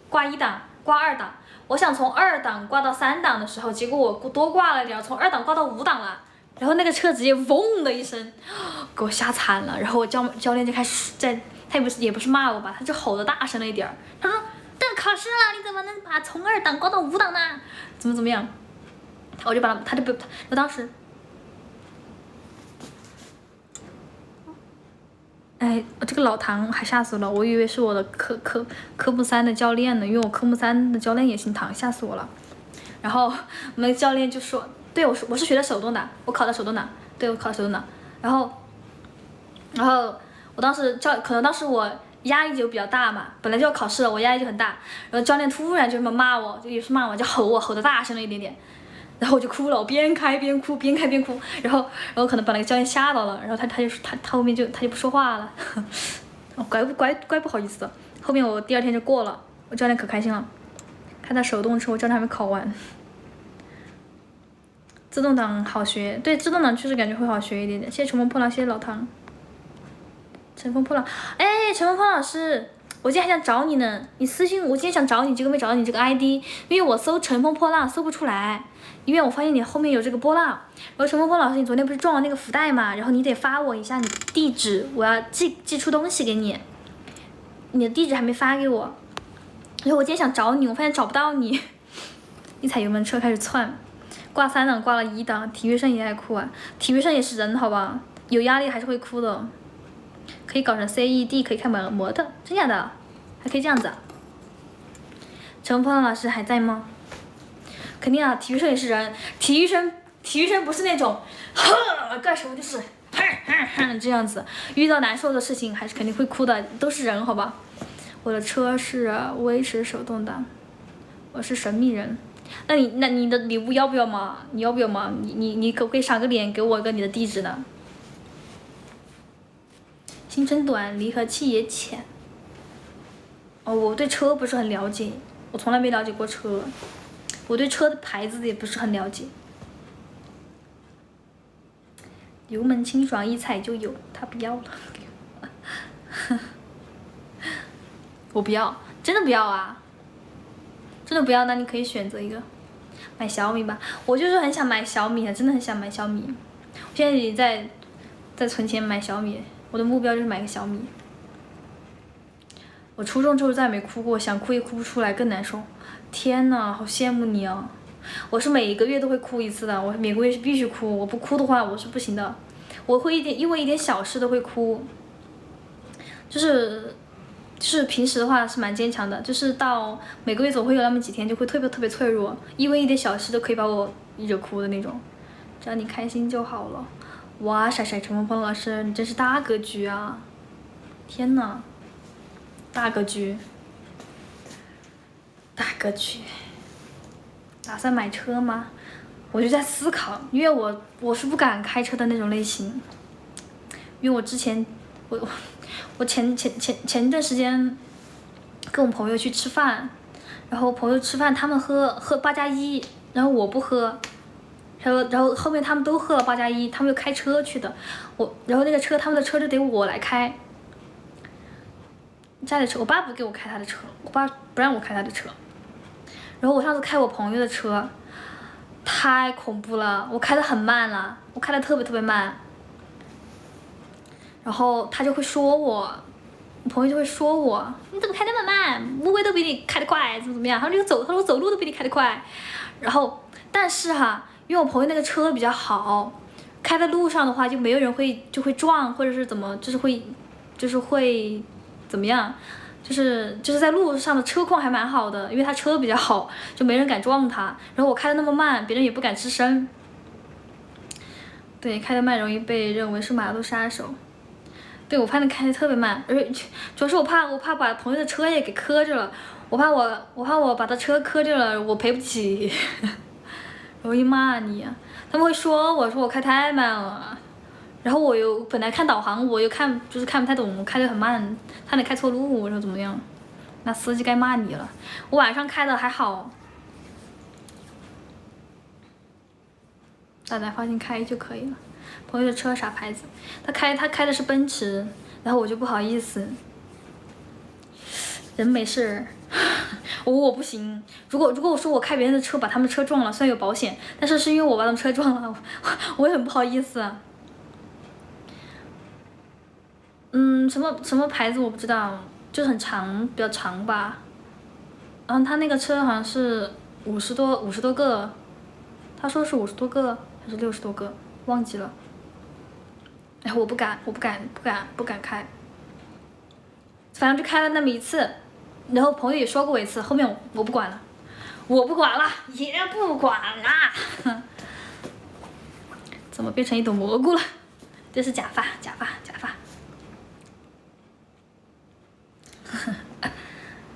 S1: 挂1档，挂2档。我想从2档挂到3档的时候，结果我多挂了点，从2档挂到5档了，然后那个车直接嗡的一声，给我吓惨了。然后我教练就开始他也不是骂我吧，他就吼的大声了一点，他说：“这考试了，你怎么能把从2档挂到5档呢？怎么样？”我就我当时，哎，这个老唐还吓死了，我以为是我的科目3的教练呢，因为我科目3的教练也姓唐，吓死我了。然后我们的教练就说，对我是学的手动挡，我考的手动挡，对我考的手动挡。然后我当时可能当时我压力就比较大嘛，本来就要考试了，我压力就很大。然后教练突然就这么骂我，就也是骂我，就吼我，吼的大声了一点点。然后我就哭了，我边开边哭，然后可能把那个教练吓到了，然后他后面他就不说话了，怪不好意思的。后面我第2天就过了，我教练可开心了，看他手动车，我教练还没考完。自动挡好学，对，自动挡确实感觉会好学一点点。谢谢乘风破浪，谢谢老唐。乘风破浪，哎，乘风破浪老师，我今天还想找你呢，你私信我今天想找你，结果没找到你这个 ID， 因为我搜乘风破浪搜不出来，因为我发现你后面有这个波浪。然后乘风破浪老师，你昨天不是撞了那个福袋嘛？然后你得发我一下你的地址，我要寄出东西给你，你的地址还没发给我。然后我今天想找你，我发现找不到你，一踩油门车开始窜。挂3档，挂了1档，体育生也爱哭啊！体育生也是人，好吧？有压力还是会哭的。可以搞成 CED， 可以看模特，真假的？还可以这样子啊？乘风破浪老师还在吗？肯定啊，体育生也是人，体育生不是那种，干什么就是，这样子。遇到难受的事情还是肯定会哭的，都是人，好吧？我的车是威驰手动挡，我是神秘人。那你的礼物要不要嘛？你要不要嘛？你可不可以赏个脸给我一个你的地址呢？行程短，离合器也浅。哦，我对车不是很了解，我从来没了解过车，我对车的牌子也不是很了解。油门清爽，一踩就有，他不要了。我不要，真的不要啊！真的不要，那你可以选择一个，买小米吧。我就是很想买小米，真的很想买小米。我现在也在存钱买小米，我的目标就是买个小米。我初中之后再也没哭过，想哭也哭不出来，更难受。天呐，好羡慕你啊！我是每个月都会哭一次的，我每个月是必须哭，我不哭的话我是不行的。我会因为一点小事都会哭，就是平时的话是蛮坚强的，就是到每个月总会有那么几天就会特别脆弱，因为一点小事都可以把我惹哭的那种。只要你开心就好了。哇，闪闪乘风破浪老师，你真是大格局啊！天呐，大格局，大格局。打算买车吗？我就在思考，因为我是不敢开车的那种类型，因为我之前我前一段时间跟我朋友去吃饭，然后朋友吃饭他们喝8+1，然后我不喝，然后后面他们都喝了8+1，他们又开车去的，然后那个车他们的车就得我来开，家里车我爸不给我开他的车，我爸不让我开他的车，然后我上次开我朋友的车，太恐怖了，我开得很慢了，我开得特别慢。然后他就会说我朋友就会说我，你怎么开那么慢？乌龟都比你开得快，怎么样？他说我走路都比你开得快。然后，但是哈，因为我朋友那个车比较好，开在路上的话就没有人就会撞，或者是怎么，就是会怎么样？就是在路上的车况还蛮好的，因为他车比较好，就没人敢撞他。然后我开的那么慢，别人也不敢吱声。对，开得慢容易被认为是马路杀手。对，我怕你开得特别慢，而且主要是我怕把朋友的车也给磕着了，我怕我把他车磕着了，我赔不起，容易骂你，他们会说我开太慢了，然后我又本来看导航我又看不太懂，我开得很慢，差点开错路，我说怎么样？那司机该骂你了。我晚上开的还好，大家放心开就可以了。朋友的车啥牌子？他开的是奔驰，然后我就不好意思。人没事，我不行。如果我说我开别人的车把他们车撞了，虽然有保险，但是因为我把他们车撞了，我也很不好意思。什么牌子我不知道，就很长，比较长吧。然后他那个车好像是50多个，他说是50多个还是60多个，忘记了。然后我不敢开，反正就开了那么一次，然后朋友也说过我一次，后面我不管了，也不管了。怎么变成一朵蘑菇了？这是假发。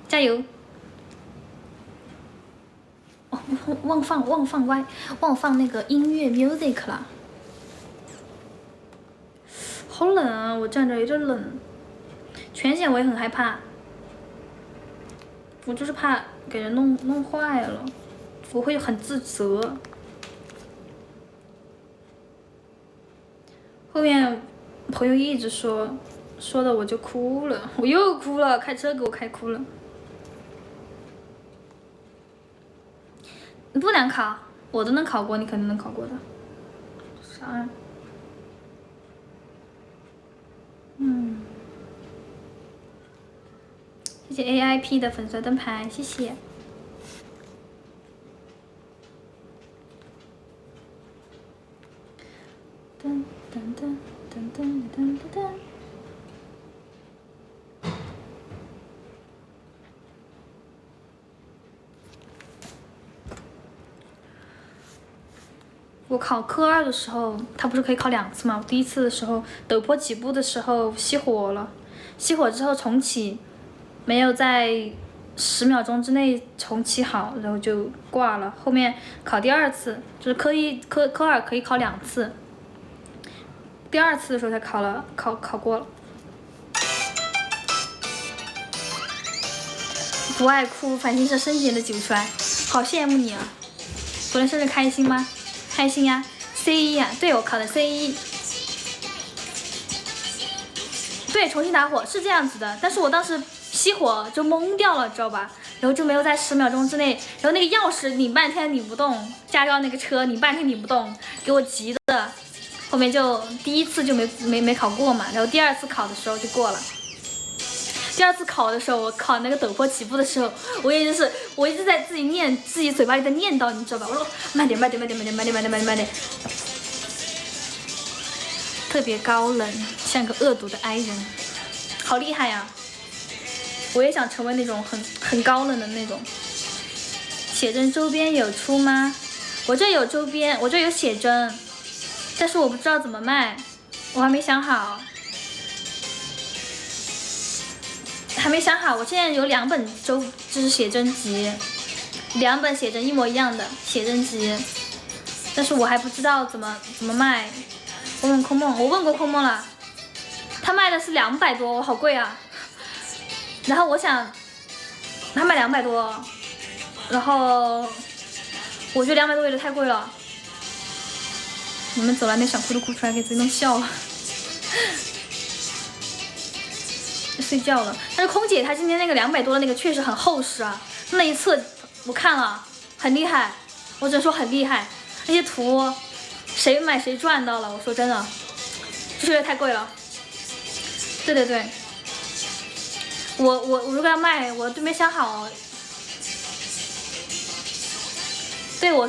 S1: 加油！哦，忘放那个音乐 music 了。好冷啊！我站着有点冷，全险我也很害怕。我就是怕给人弄坏了，我会很自责。后面朋友一直说的我就哭了，我又哭了，开车给我开哭了。你不难考，我都能考过，你肯定能考过的。啥？谢谢 AIP 的粉色灯牌，谢谢。噔噔噔噔噔噔噔噔。我考科2的时候，它不是可以考2次吗？我第一次的时候陡坡起步的时候熄火了，熄火之后重启，没有在10秒钟之内重启好，然后就挂了。后面考第2次，就是科2可以考2次，第2次的时候才考过了。不爱哭，繁星是深浅的九川，好羡慕你啊！昨天生日开心吗？开心呀 ，C1 呀，对我考的 C1，对，重新打火是这样子的，但是我当时熄火就懵掉了，知道吧？然后就没有在10秒钟之内，然后那个钥匙拧半天拧不动，驾照那个车拧半天拧不动，给我急的，后面就第1次就没考过嘛，然后第2次考的时候就过了。第2次考的时候，我考那个陡坡起步的时候，我一直在自己嘴巴里在念叨，你知道吧？我说慢点，特别高冷，像个恶毒的 I 人，好厉害呀！我也想成为那种很高冷的那种。写真周边有出吗？我这有周边，我这有写真，但是我不知道怎么卖，我还没想好。我现在有2本就是写真集，2本写真一模一样的写真集，但是我还不知道怎么卖。我问空梦，我问过空梦了，他卖的是200多，好贵啊。然后我想，他卖200多，然后我觉得200多有点太贵了。你们走了，那想哭都哭出来，给自己弄笑了。睡觉了，但是空姐她今天那个200多的那个确实很厚实啊，那一侧我看了很厉害，我只能说很厉害，那些图谁买谁赚到了，我说真的，就是有点太贵了。对，我如果要卖，我都没想好。对，我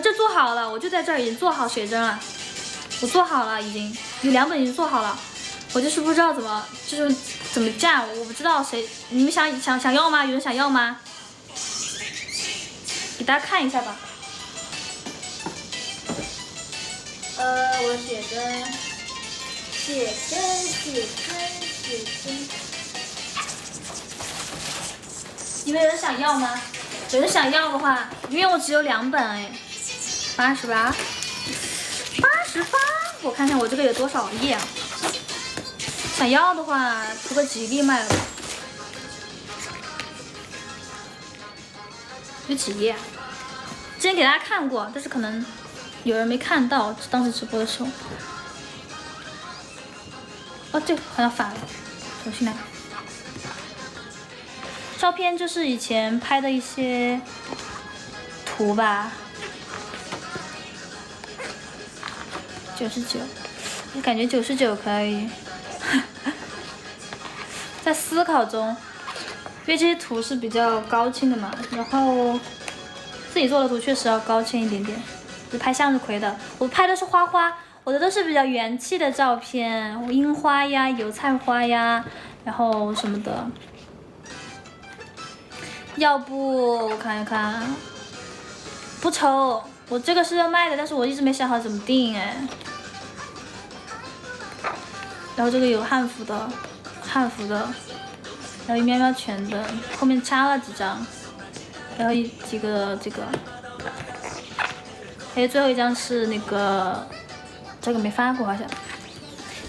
S1: 这做好了，我就在这儿已经做好写真了，我做好了，已经有2本已经做好了，我就是不知道怎么价，我不知道你们想要吗？有人想要吗？给大家看一下吧。我的写真，你们有人想要吗？有人想要的话，因为我只有2本哎，88，我看看我这个有多少页啊？想要的话，出个吉利卖了吧。有几页啊？之前给大家看过，但是可能有人没看到，当时直播的时候。哦，对，好像反了，重新来。照片就是以前拍的一些图吧。99，我感觉99可以。在思考中，因为这些图是比较高清的嘛，然后自己做的图确实要高清一点点。就拍向日葵的，我拍的是花花，我的都是比较元气的照片，樱花呀、油菜花呀，然后什么的。要不我看一看，不抽，我这个是要卖的，但是我一直没想好怎么定哎。然后这个有汉服的，然后有喵喵犬的，后面插了几张，然后几个这个，还有最后一张是那个，这个没发过好像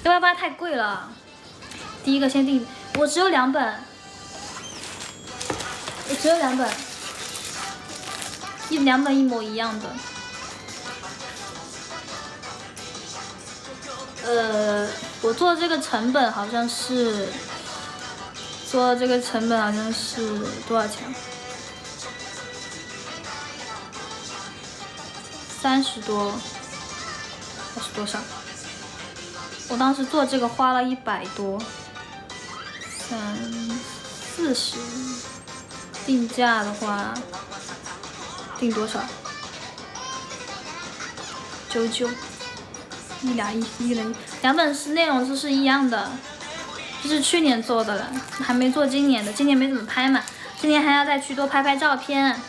S1: ，188太贵了，第一个先定，我只有2本，我只有2本，2本一模一样的。我做这个成本好像是，多少钱？30多，还是多少？我当时做这个花了100多，40，定价的话，定多少？99，一人，2本是内容是一样的，这是去年做的了，还没做今年的，今年没怎么拍嘛，今年还要再去多拍拍照片。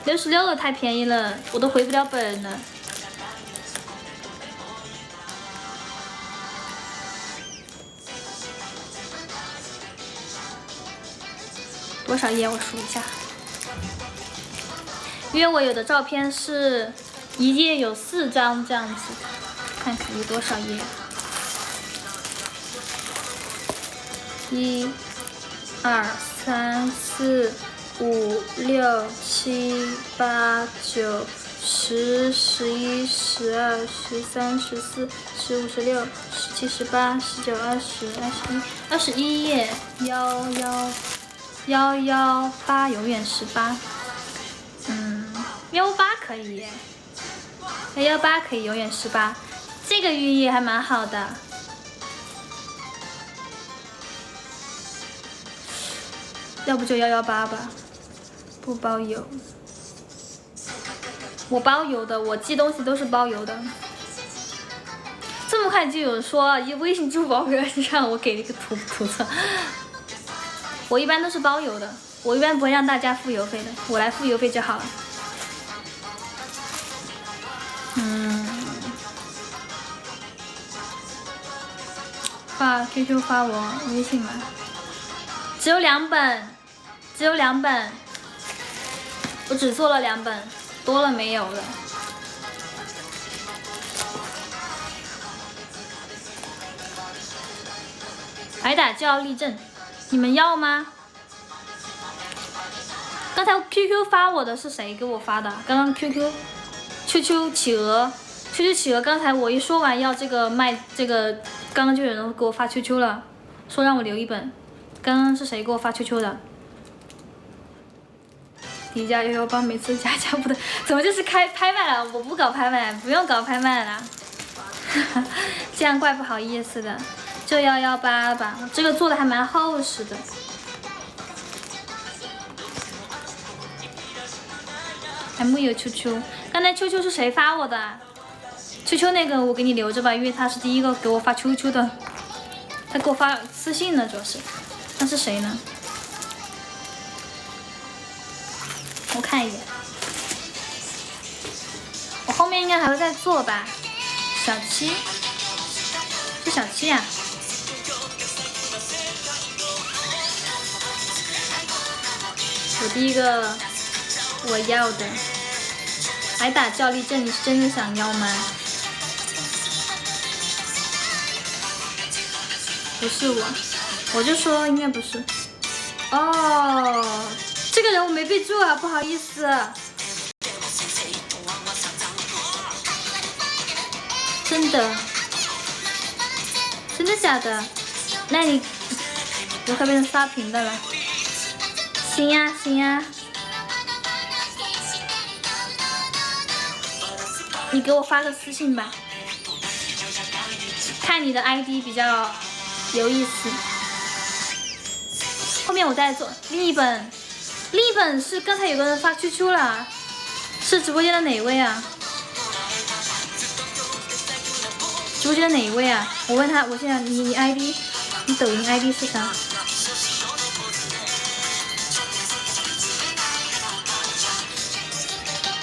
S1: 66了，太便宜了，我都回不了本了。多少页？我数一下。因为我有的照片是一页有4张这样子，看看有多少页。1、2、3、4、5、6、7、8、9、10、11、12、13、14、15、16、17、18、19、20、21页，118永远18。118可以耶，118可以永远18，这个寓意还蛮好的。要不就118吧，不包邮。我包邮的，我寄东西都是包邮的。这么快就有人说以微信支付宝让我给了一个图册，我一般都是包邮的，我一般不会让大家付邮费的，我来付邮费就好了。发 QQ 发我微信嘛，只有2本，我只做了2本，多了没有了。挨打叫立正，你们要吗？刚才 QQ 发我的是谁给我发的？刚刚 QQ 企鹅，刚才我一说完要这个卖这个，刚刚就有人给我发 QQ 了，说让我留1本。刚刚是谁给我发 QQ 的？低价118，每次加价不得，怎么就是开拍卖了？我不搞拍卖，不用搞拍卖了，这样怪不好意思的，就118吧。这个做的还蛮厚实的。还木有秋秋，刚才秋秋是谁发我的？秋秋那个我给你留着吧，因为他是第一个给我发秋秋的，他给我发私信呢，主要是，那是谁呢？我看一眼，我后面应该还会再做吧。小七，是小七呀、我第一个我要的，挨打教立正，你是真的想要吗？不是我就说应该不是。哦，这个人我没备注啊，不好意思。真的？真的假的？那你我快变成刷屏的了。行呀行呀。你给我发个私信吧，看你的 ID 比较有意思。后面我再做另一本是刚才有个人发 QQ 了，是直播间的哪位啊？直播间的哪一位啊？我问他，我现在你 ID， 你抖音 ID 是啥？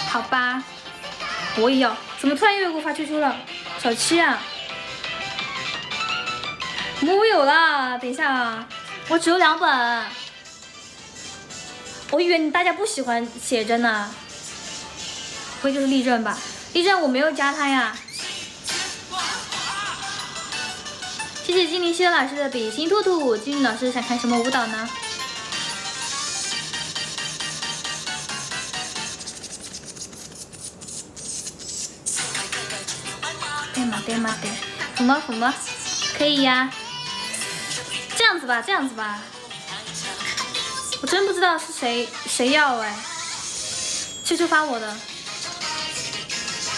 S1: 好吧。我也要，怎么突然又给我发 QQ 了？小七啊，木有啦，等一下啊，我只有2本，我以为大家不喜欢写真呢，不会就是立正吧？立正我没有加他呀。谢谢精灵希老师的比心兔兔，精灵老师想看什么舞蹈呢？对嘛对，抚摸抚摸，可以呀。这样子吧，这样子吧，我真不知道是谁要哎。秋秋发我的，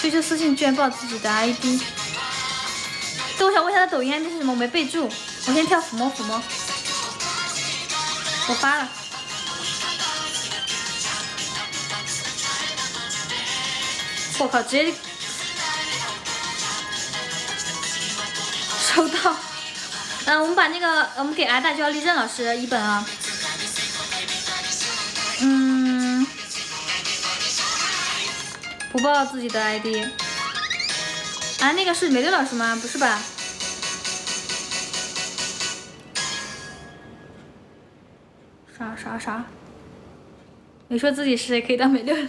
S1: 秋秋私信居然报自己的 ID。对，我想问一下他抖音 ID 是什么，我没备注。我先跳抚摸抚摸，我发了。我靠，直接收到。我们把那个，我们给挨大就要立正老师1本啊。不报自己的 ID。啊，那个是美队老师吗？不是吧？啥？你说自己是谁可以当美队？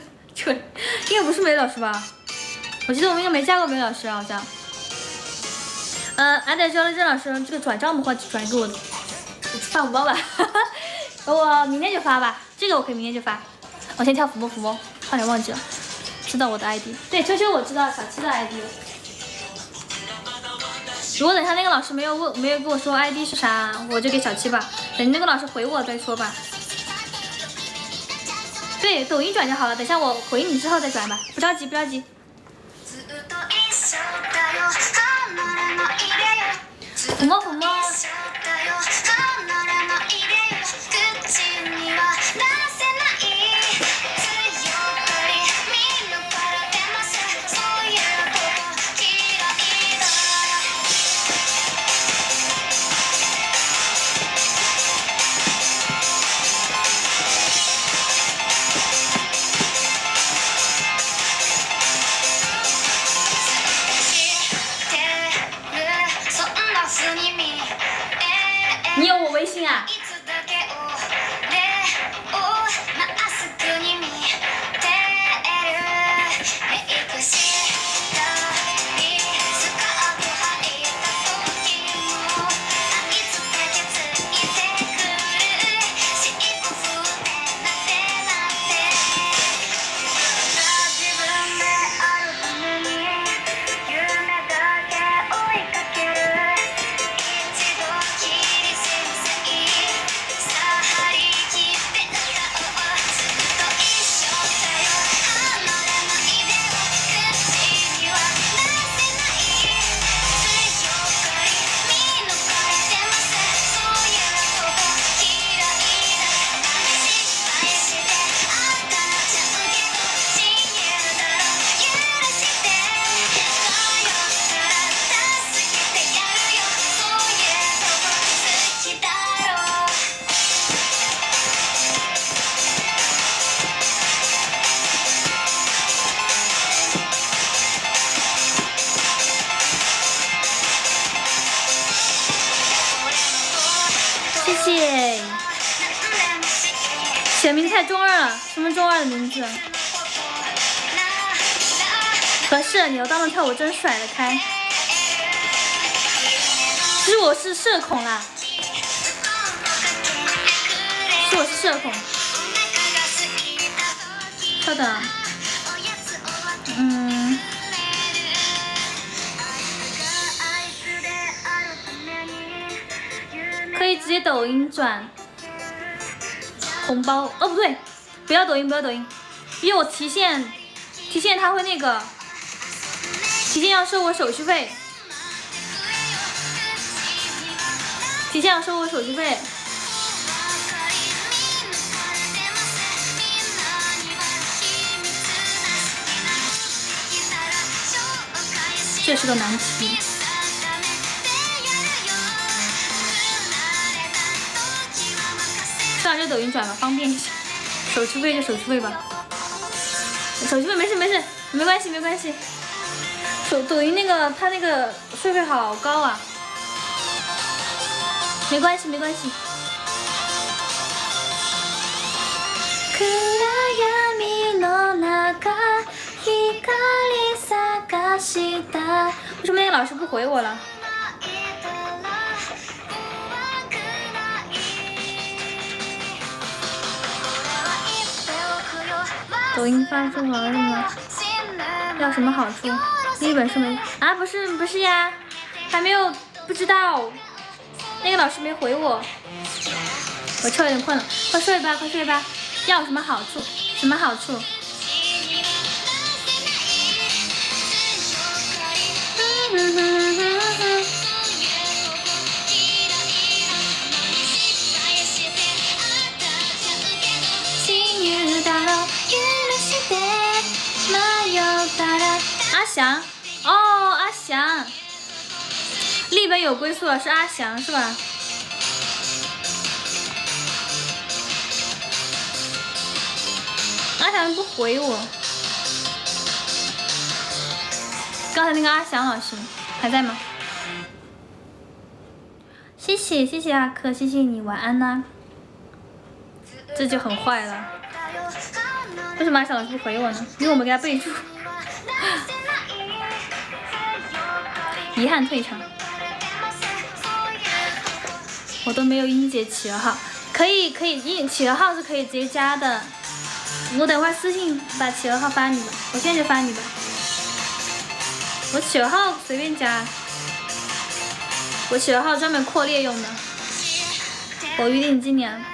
S1: 应该不是美老师吧？我记得我们应该没加过美老师好像。俺得教了郑老师这个转账的话，转给我发5包吧。我明天就发吧，这个我可以明天就发。我先跳抚摸，差点忘记了，知道我的 ID。对，秋秋我知道小七的 ID。如果等下那个老师没有跟我说 ID 是啥，我就给小七吧。等那个老师回我再说吧。对，抖音转就好了。等下我回你之后再转吧，不着急。抚摸。你有我微信啊？写名太中二了，什么中二的名字？合适，你要当众跳舞真甩得开。其实我是社恐啦，我是社恐。稍等，可以直接抖音转红包哦，不对，不要抖音，因为我提现他会那个提现要收我手续费，这是个难题。上这抖音转吧，方便一些。手续费就手续费吧，手续费没事，没关系。抖音那个他那个税费好高啊，没关系。为什么那个老师不回我了？抖音发送完了吗？要什么好处？另一本书没啊？不是呀，还没有，不知道。那个老师没回我，我有点困了，快睡吧，快睡吧。要什么好处？什么好处？阿翔，哦，阿翔，立本有归宿了，是阿翔是吧？阿翔不回我，刚才那个阿翔老师还在吗？谢谢阿珂，谢谢你，晚安呐。这就很坏了，为什么阿翔老师不回我呢？因为我没给他备注。遗憾退场，我都没有英姐企鹅号，可以，企鹅号是可以直接加的，我等会儿私信把企鹅号发你吧，我现在就发你吧，我企鹅号随便加，我企鹅号专门扩列用的，我预定今年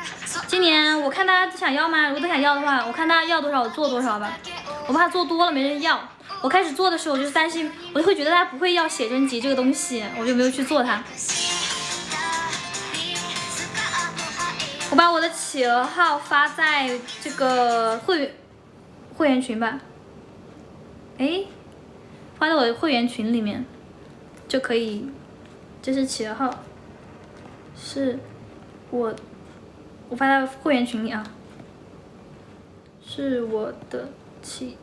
S1: 我看大家都想要吗？如果都想要的话，我看大家要多少我做多少吧，我怕做多了没人要。我开始做的时候，我就担心，我就会觉得他不会要写真集这个东西，我就没有去做它。我把我的企鹅号发在这个会员群吧，哎，发在我的会员群里面就可以。这是企鹅号，是我发在会员群里啊，是我的企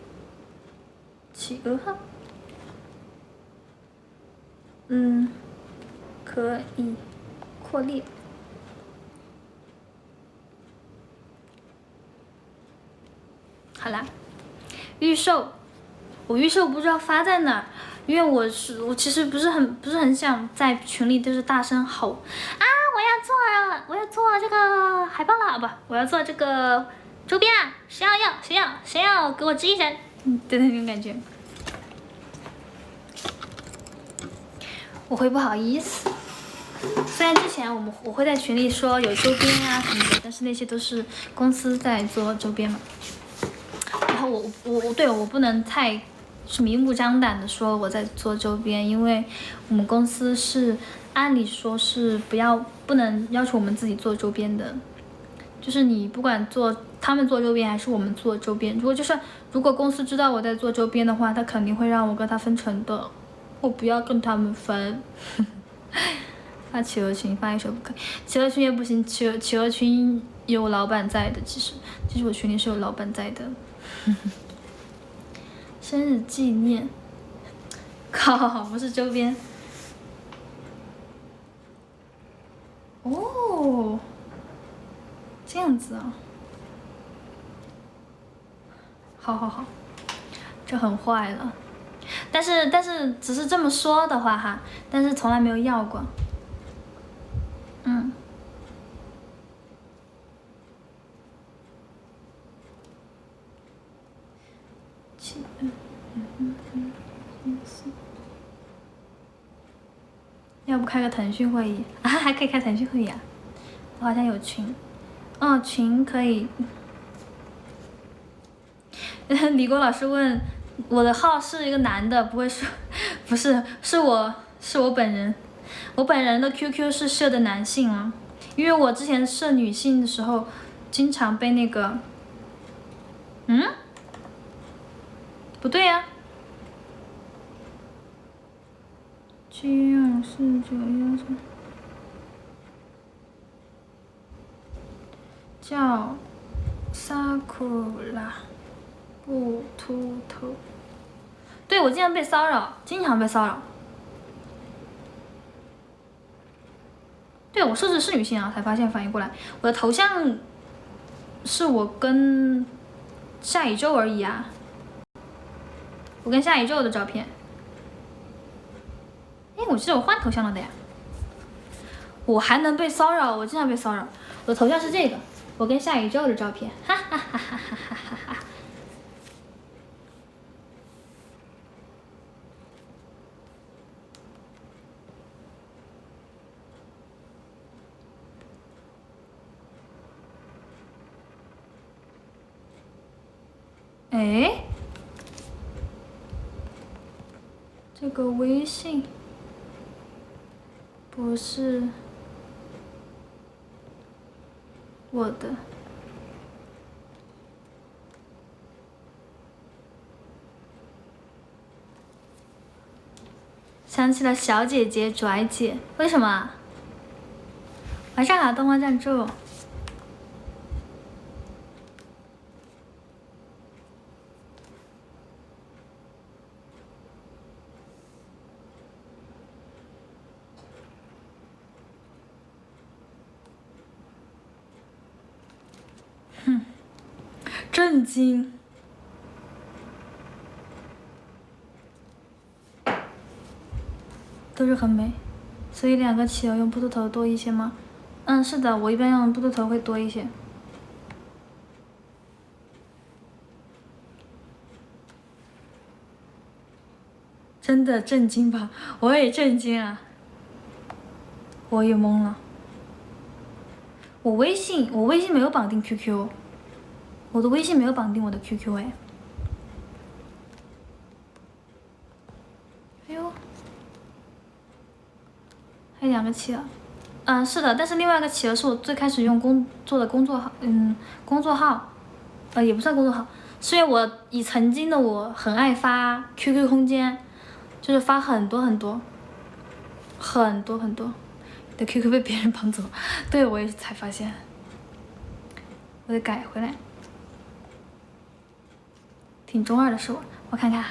S1: 鹅号，可以扩列。好啦，预售，我预售不知道发在哪儿，因为我其实不是很想在群里就是大声吼啊！我要做这个海报了，不，我要做这个周边啊！谁要给我吱一声？对那种感觉。我会不好意思，虽然之前我会在群里说有周边啊什么的，但是那些都是公司在做周边嘛。然后我不能太是明目张胆的说我在做周边，因为我们公司是按理说是不能要求我们自己做周边的，就是你不管做他们做周边还是我们做周边，如果公司知道我在做周边的话，他肯定会让我跟他分成的，我不要跟他们分。发企鹅群发一首不可以，企鹅群也不行，企鹅群有老板在的，其实我群里是有老板在的。生日纪念，靠，不是周边。哦，这样子啊，好，这很坏了。但是只是这么说的话哈，但是从来没有要过。要不开个腾讯会议啊？还可以开腾讯会议啊？我好像有群，群可以。理工老师问我的号是一个男的，不会说，不是，是我本人，我本人的 QQ 是设的男性啊，因为我之前设女性的时候，经常被那个，不对呀。724913，叫Sakura，不秃头。对，我经常被骚扰，对，我设置是女性啊，才发现反应过来，我的头像是我跟下宇宙而已啊，我跟下宇宙的照片。我记得我换头像了的呀，我还能被骚扰，我经常被骚扰。我的头像是这个，我跟下宇宙的照片，哈哈哈哈哈哈哈哈。哎，这个微信不是我的。想起了小姐姐拽姐，为什么？晚上好，东方赞助。哼，震惊。都是很美，所以2个企鹅用布头头多一些吗？嗯，是的，我一般用布头头会多一些。真的震惊吧？我也震惊啊！我也懵了。我微信没有绑定 QQ， 我的微信没有绑定我的 QQ 哎。哎呦，还有2个企鹅。嗯，是的，但是另外一个企鹅是我最开始用做的工作号，工作号，也不算工作号，是因为我曾经的我很爱发 QQ 空间，就是发很多很多，很多很多，的 QQ 被别人绑走，对我也是才发现，我得改回来。挺中二的是我看看。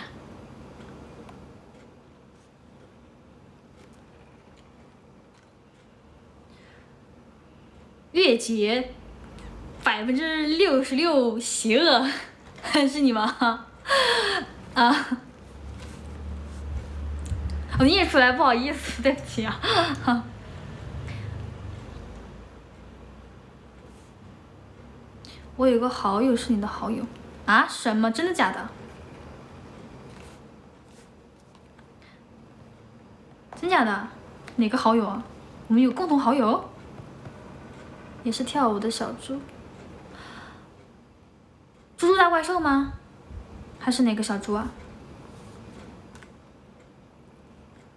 S1: 月姐66%邪恶，是你吗？啊，我念出来不好意思，对不起啊。我有个好友是你的好友啊？什么？真的假的？真假的？哪个好友啊？我们有共同好友？也是跳舞的小猪。猪猪大怪兽吗？还是哪个小猪啊？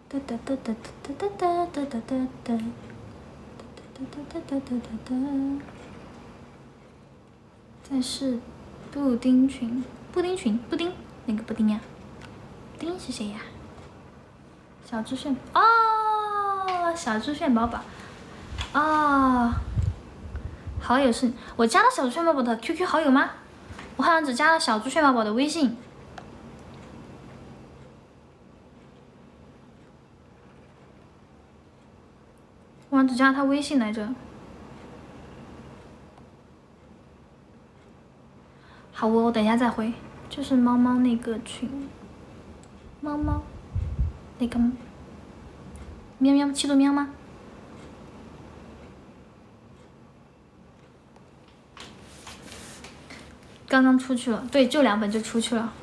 S1: 哒哒哒哒哒哒哒哒哒哒哒哒哒哒哒哒哒。再是布丁群，布丁哪个布丁呀？布丁是谁呀？小猪炫哦，小猪炫宝宝哦，好友是我加了小猪炫宝宝的 QQ 好友吗？我好像只加了小猪炫宝宝的微信。我好像只加了他微信来着。好，我等一下再回。就是猫猫那个群，猫猫那个喵喵七度喵吗？刚刚出去了，对，就2本就出去了。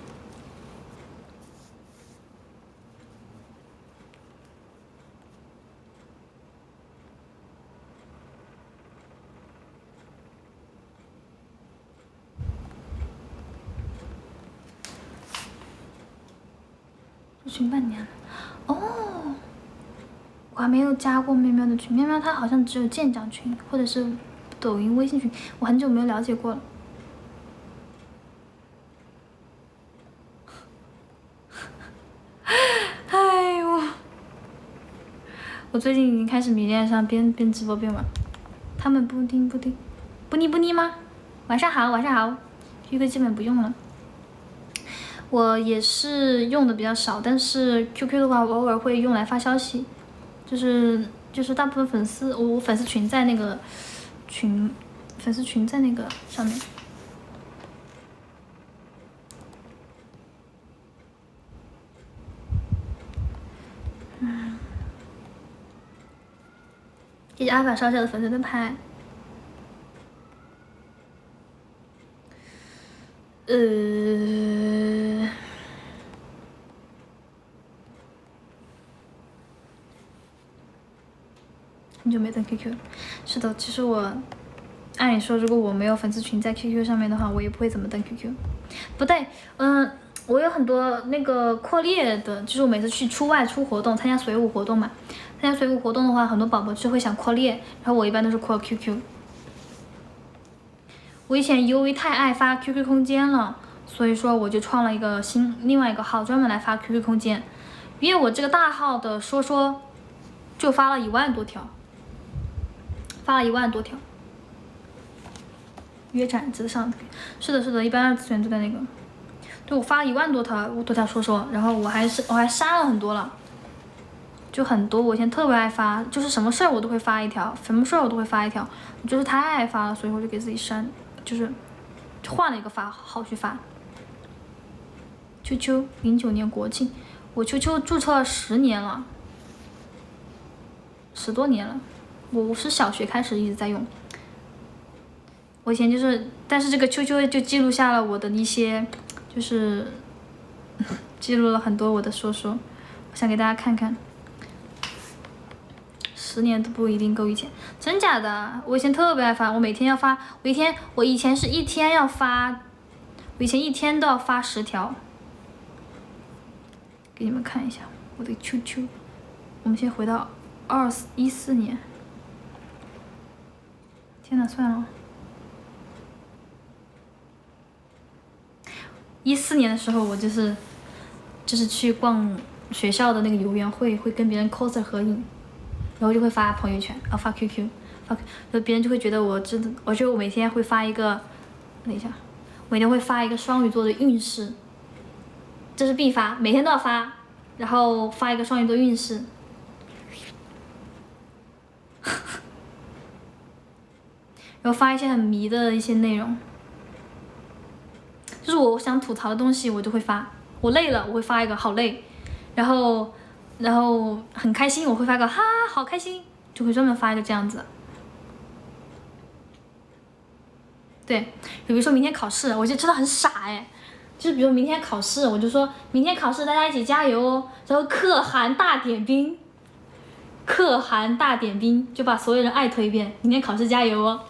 S1: 入群半年了，哦，我还没有加过喵喵的群，喵喵它好像只有舰长群或者是抖音微信群，我很久没有了解过了。哎呦，我最近已经开始迷恋上边直播边玩。他们布丁不腻吗？晚上好，晚上好。QQ 基本不用了，我也是用的比较少，但是 QQ 的话，我偶尔会用来发消息，就是大部分粉丝，我粉丝群在那个粉丝群在那个上面。谢谢阿法烧焦的粉丝灯牌。很久没登 QQ 了。是的，其实我按理说，如果我没有粉丝群在 QQ 上面的话，我也不会怎么登 QQ。不对，我有很多那个扩列的，就是我每次去出外出活动，参加随舞活动嘛，参加随舞活动的话，很多宝宝就会想扩列，然后我一般都是扩 QQ。我以前由于太爱发 QQ 空间了，所以说我就创了一个另外一个号，专门来发 QQ 空间。因为我这个大号的说就发了1万多条，约展子上，是的，一般二次元都在那个。对，我发了1万多条说，然后我还删了很多了，就很多。我以前特别爱发，就是什么事儿我都会发一条，我就是太爱发了，所以我就给自己删，就是换了一个号去发。QQ09年国庆，我 QQ 注册了10年了，10多年了，我是小学开始一直在用。我以前就是，但是这个 QQ 就记录下了我的一些，就是记录了很多我的说，我想给大家看看。10年都不一定够一天，真假的？我以前特别爱发，我每天要发，我以前是一天要发，我以前一天都要发10条。给你们看一下我的 QQ， 我们先回到14年。天哪，算了。14年的时候，我就是去逛学校的那个游园会，会跟别人 coser 合影，然后就会发朋友圈，发 QQ， 就别人就会觉得我每天会发一个，等一下，每天会发一个双鱼座的运势，这是必发，每天都要发，然后发一个双鱼座运势。然后发一些很迷的一些内容。就是我想吐槽的东西，我就会发。我累了，我会发一个好累，然后很开心，我会发个哈好开心，就会专门发一个这样子。对，比如说明天考试，我就真的很傻哎，就是比如明天考试，我就说明天考试大家一起加油哦，然后可汗大点兵，就把所有人艾特一遍，明天考试加油哦。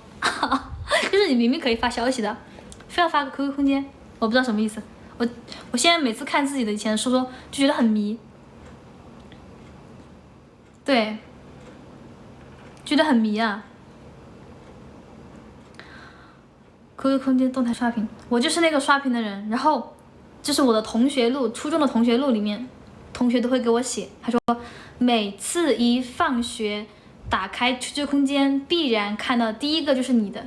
S1: 就是你明明可以发消息的，非要发个 QQ 空间。我不知道什么意思，我现在每次看自己的以前的说就觉得很迷，对，觉得很迷啊。QQ 空间动态刷屏，我就是那个刷屏的人。然后就是我的同学录，初中的同学录里面，同学都会给我写，他说每次一放学打开 QQ 空间，必然看到第一个就是你的。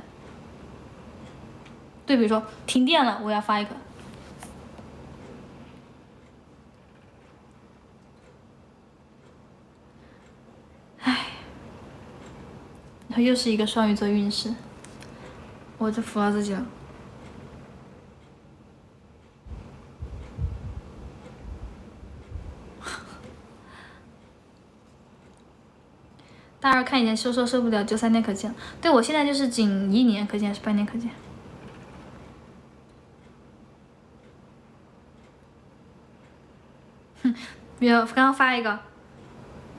S1: 对，比如说停电了，我要发一个。唉，然后又是一个双鱼座运势，我就服了自己了。大2看以前受不了，就3年可见。对，我现在就是仅1年可见，还是半年可见。比如刚刚发一个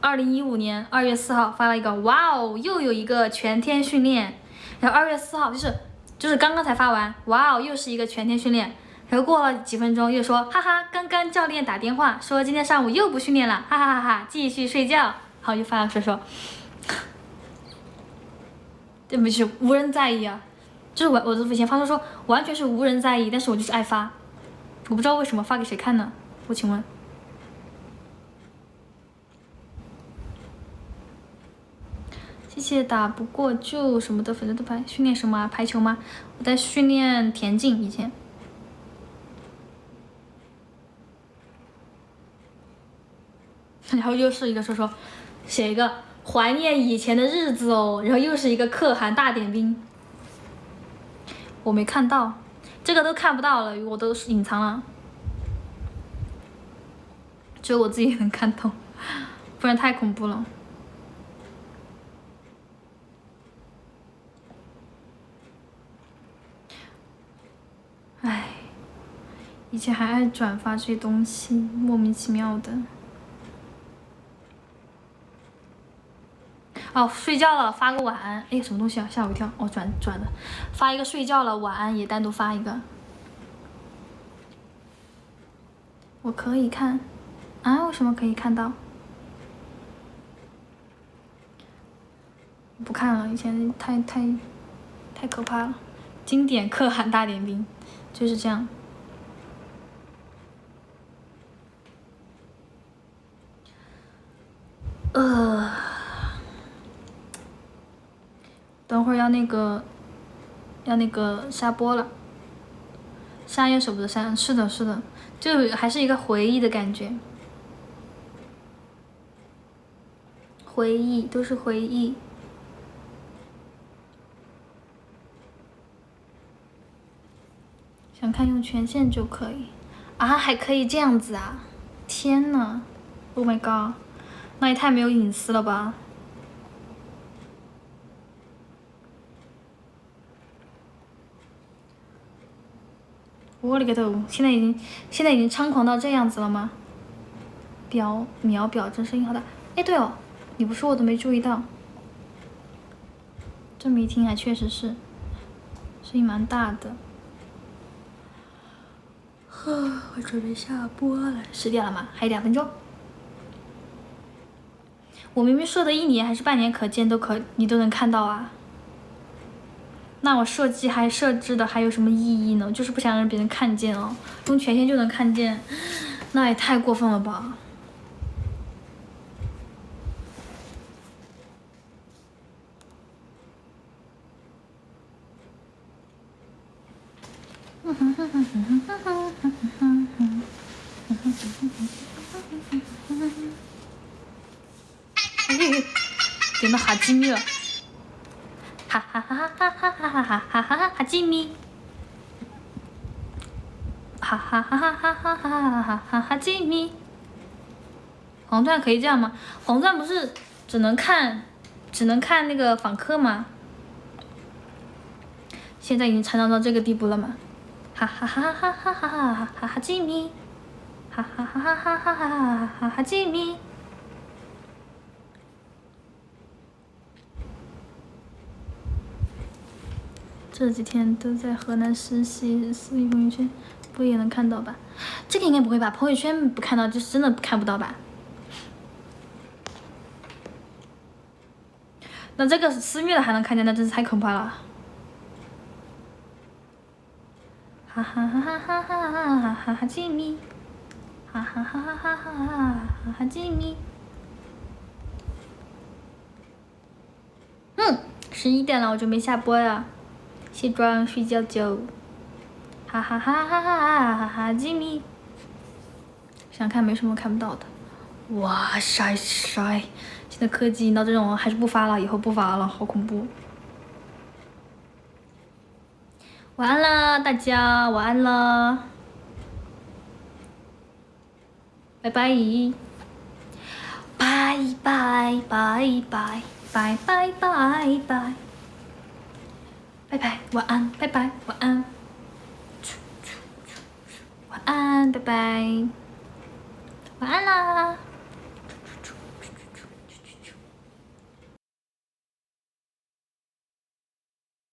S1: ，2015年2月4号发了一个，哇哦，又有一个全天训练。然后2月4号就是刚刚才发完，哇哦，又是一个全天训练。然后过了几分钟又说，哈哈，刚刚教练打电话说今天上午又不训练了，哈哈哈哈，继续睡觉。好，又发了说，对不起，无人在意啊。就是我以前发说完全是无人在意，但是我就是爱发，我不知道为什么，发给谁看呢？我请问。谢谢打不过就什么的粉丝的排训练什么啊？排球吗？我在训练田径以前。然后又是一个说写一个怀念以前的日子哦，然后又是一个可汗大点兵。我没看到，这个都看不到了，我都隐藏了，只有我自己能看到，不然太恐怖了。唉，以前还爱转发这些东西，莫名其妙的。哦，睡觉了，发个晚安。哎，什么东西啊？吓我一跳。哦，转的，发一个睡觉了，晚安也单独发一个。我可以看，啊？为什么可以看到？不看了，以前太可怕了。经典可汗大点评，就是这样。等会儿要那个下播了，删也舍不得删。是的，是的，就还是一个回忆的感觉，回忆都是回忆。想看用权限就可以啊，还可以这样子啊！天呐 ，Oh my god， 那也太没有隐私了吧！我勒个头！现在已经猖狂到这样子了吗？秒表这声音好大！哎，对哦，你不说我都没注意到。这么一听还确实是，声音蛮大的。我准备下播了，10点了吗？还有2分钟。我明明设的1年还是半年可见你都能看到啊。那我设置的还有什么意义呢？就是不想让别人看见哦，用权限就能看见，那也太过分了吧！点到哈基米了，哈哈哈哈哈哈哈哈哈哈哈哈基米，哈哈哈哈哈哈哈哈哈哈基米。黄钻可以这样吗？黄钻不是只能看那个访客吗？现在已经成长到这个地步了吗？哈哈哈哈哈哈哈哈哈基米，哈哈哈哈哈哈哈哈哈基米。这几天都在河南实习，私密朋友圈不也能看到吧？这个应该不会吧？朋友圈不看到就是真的看不到吧？那这个私密的还能看见，那真是太可怕了！哈哈哈哈哈哈哈哈哈吉米，哈哈哈哈哈哈哈哈吉米。11点了，我准备下播了，卸妆睡觉觉。哈哈哈哈哈哈哈吉米。想看没什么看不到的。哇塞！现在科技到这种还是不发了，以后不发了，好恐怖。晚安了，大家晚安了，拜拜，拜拜拜拜拜拜拜拜，拜拜晚安，拜拜晚安，晚安拜拜，晚安啦。